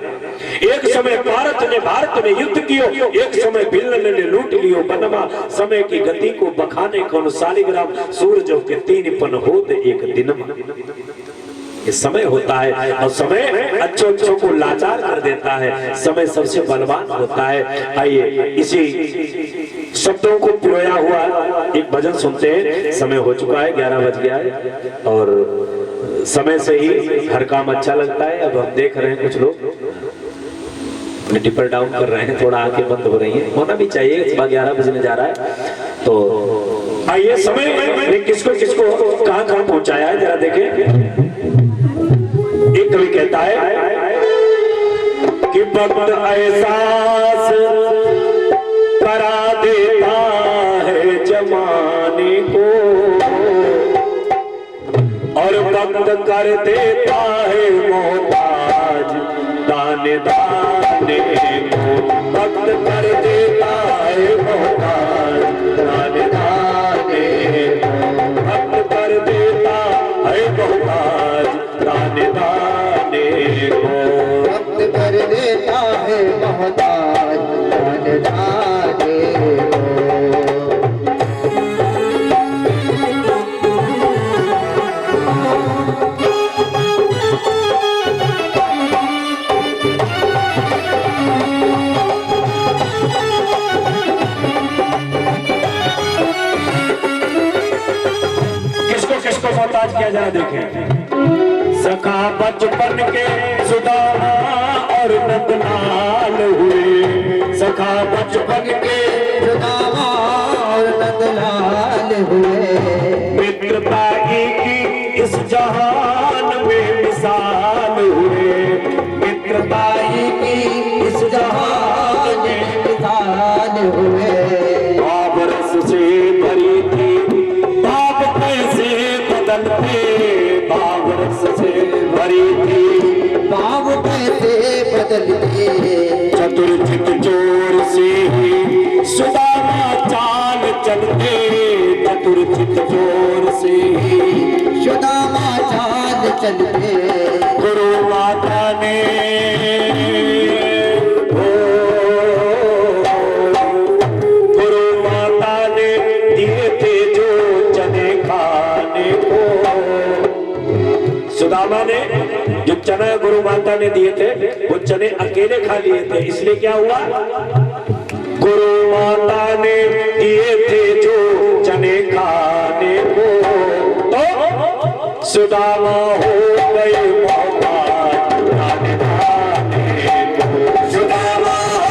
एक समय भारत में युद्ध कियो, एक समय भिल्लन ने लूट लियो बनमा। समय की गति को बखाने कौन शालिग्राम, सूरज के 3 पन होते एक दिन। ये समय होता है और समय अच्छों को लाचार कर देता है। समय सबसे बलवान होता है। आइए इसी शब्दों को पिरोया हुआ एक भजन सुनते हैं। समय हो चुका है, 11 बज गया है और समय से ही हर काम अच्छा लगता है। अब हम देख रहे हैं कुछ लोग डिपर डाउन कर रहे हैं, थोड़ा आंखें बंद हो रही हैं, होना भी चाहिए, सुबह 11 बजने जा रहा है। तो आइए समय ने किसको किसको कहां कहां पहुंचाया है जरा देखें। एक कवि कहता है कि वक्त एहसास करा देता है जमाने को और वक्त कर देता है मोहताज दाने दाने को। वक्त कर देता है मोहताज दाने दाने को। वक्त कर देता है मोहताज दाने दाने को। वक्त कर देता है मोहताज दाने दाने को। मोहताज किया जरा देखें। सखा बचपन के सुदामा और नंदलाल हुए। सखा बचपन के सुदामा और नंदलाल हुए। मित्रताई की इस जहान में मिसाल हुए। मित्रताई की इस जहान में मिसाल हुए। भाव रस से भरी थी भाव कैसे बदलते। भाव रस से भरी थी भाव कैसे बदलते। चतुर्थिक जोर से ही सुदामा चाल चलते। चतुर्थिक जोर से ही सुदामा चाल चलते। गुरु माता ने गुरु माता ने दिए थे जो चने खाने को। सुदामा ने जो चना गुरु माता ने दिए थे वो चने अकेले खा लिए थे। इसलिए क्या हुआ, गुरु माता ने दिए थे जो चने खाने को। तो सुदामा हो गए मोहताज दाने दाने को। सुदामा हो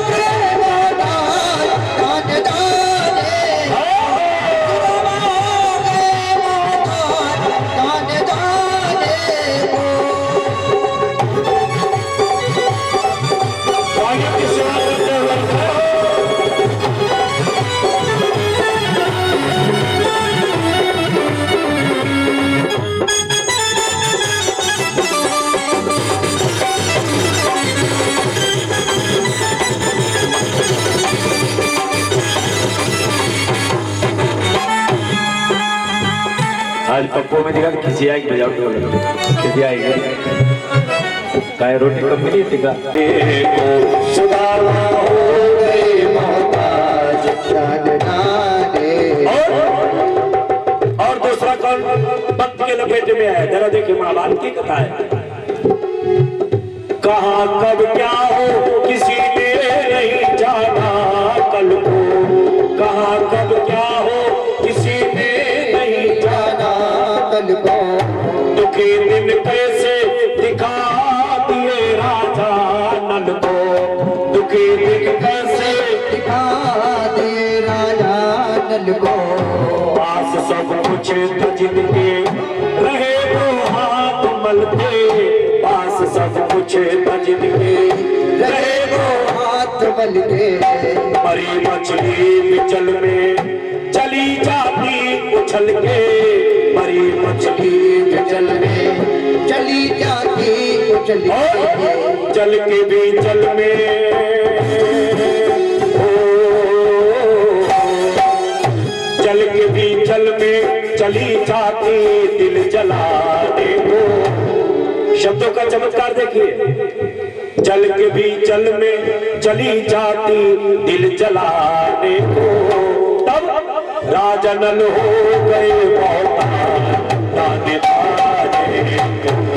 गए मोहताज दाने दाने। सुदामा हो गए मोहताज दाने दाने को। आगे की सेवा करते हुए आज पप्पो में दिखा खिसिया की बजाओ खिसिया काय रोटी कम मिली थी का। सुदामा हो गए मोहताज दाने दाने। और दूसरा कौन वक्त के लपेटे में आया, जरा देखिए महाभारत की कथा है। कहाँ कब क्या हो किसी ने नहीं जाना कल को। कहाँ कब क्या हो किसी ने नहीं जाना कल को। दुखी दिन कैसे दिखा दिए राजा नल को। दुखी दिन कैसे दिखा दे राजा नल को। पास सब कुछ तजिद के रहे वो हाथ मलते। पास सब कुछ तजिद के रहे वो हाथ मल के। मरी मछली बिचल में चली जाती उछल के। मरी मछली जल में चली जाती उछल के। जल के भी जल में जल के भी जल में चली जाती दिल जलाने को। शब्दों का चमत्कार देखिए। जल के भी जल में चली जाती दिल जलाने को। तब राजा नल हो गए मोहताज दाने दाने।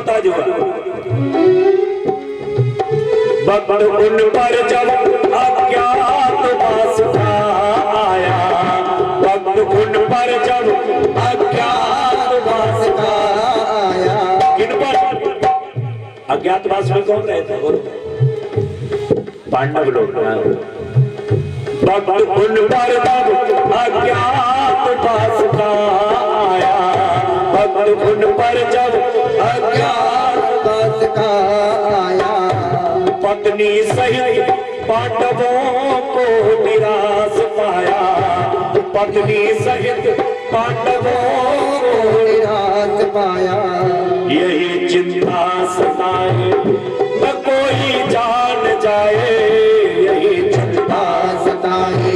बहुत आज हुआ। वक्त उन पर जब अज्ञातवास का आया, वक्त उन पर जब अज्ञातवास का आया। किन पर? अज्ञातवास में कौन रहते हैं? पांडव लोग। वक्त उन पर जब अज्ञातवास का आया, वक्त उन पर जब अज्ञातवास का आया। पत्नी सहित पांडवों को निराश पाया, पत्नी सहित पांडवों को निराश पाया। यही चिंता सताए न कोई जान जाए, यही चिंता सताए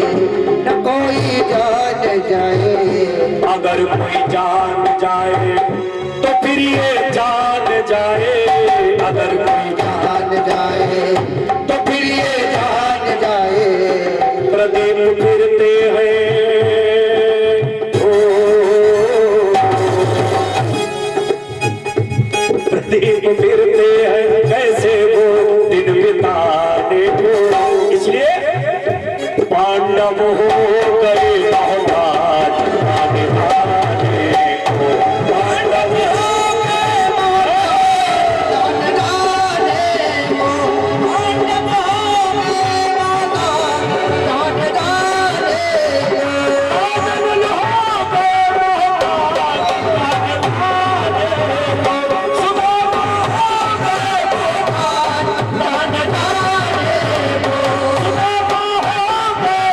न कोई जान जाए। अगर कोई जान जाए तो फिर ये जान जाए, अगर कोई जान जाए तो फिर ये जान जाए। प्रदीप फिरते हैं ओ, प्रदीप फिरते हैं कैसे वो दिन बिताने को, इसलिए पांडव हो गए मोहताज आने वाले को, पांडव हो गए जान जाने को, पांडव हो गए जान जाने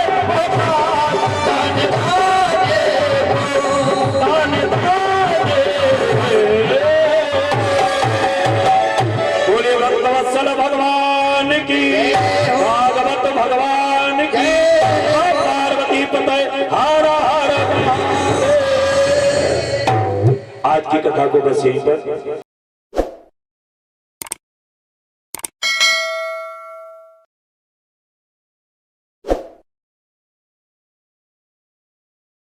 को। बोले भक्तवत्सल भगवान की, भागवत भगवान की, पार्वती पते हर हर महादेव। आज की कथा को बस यहीं पर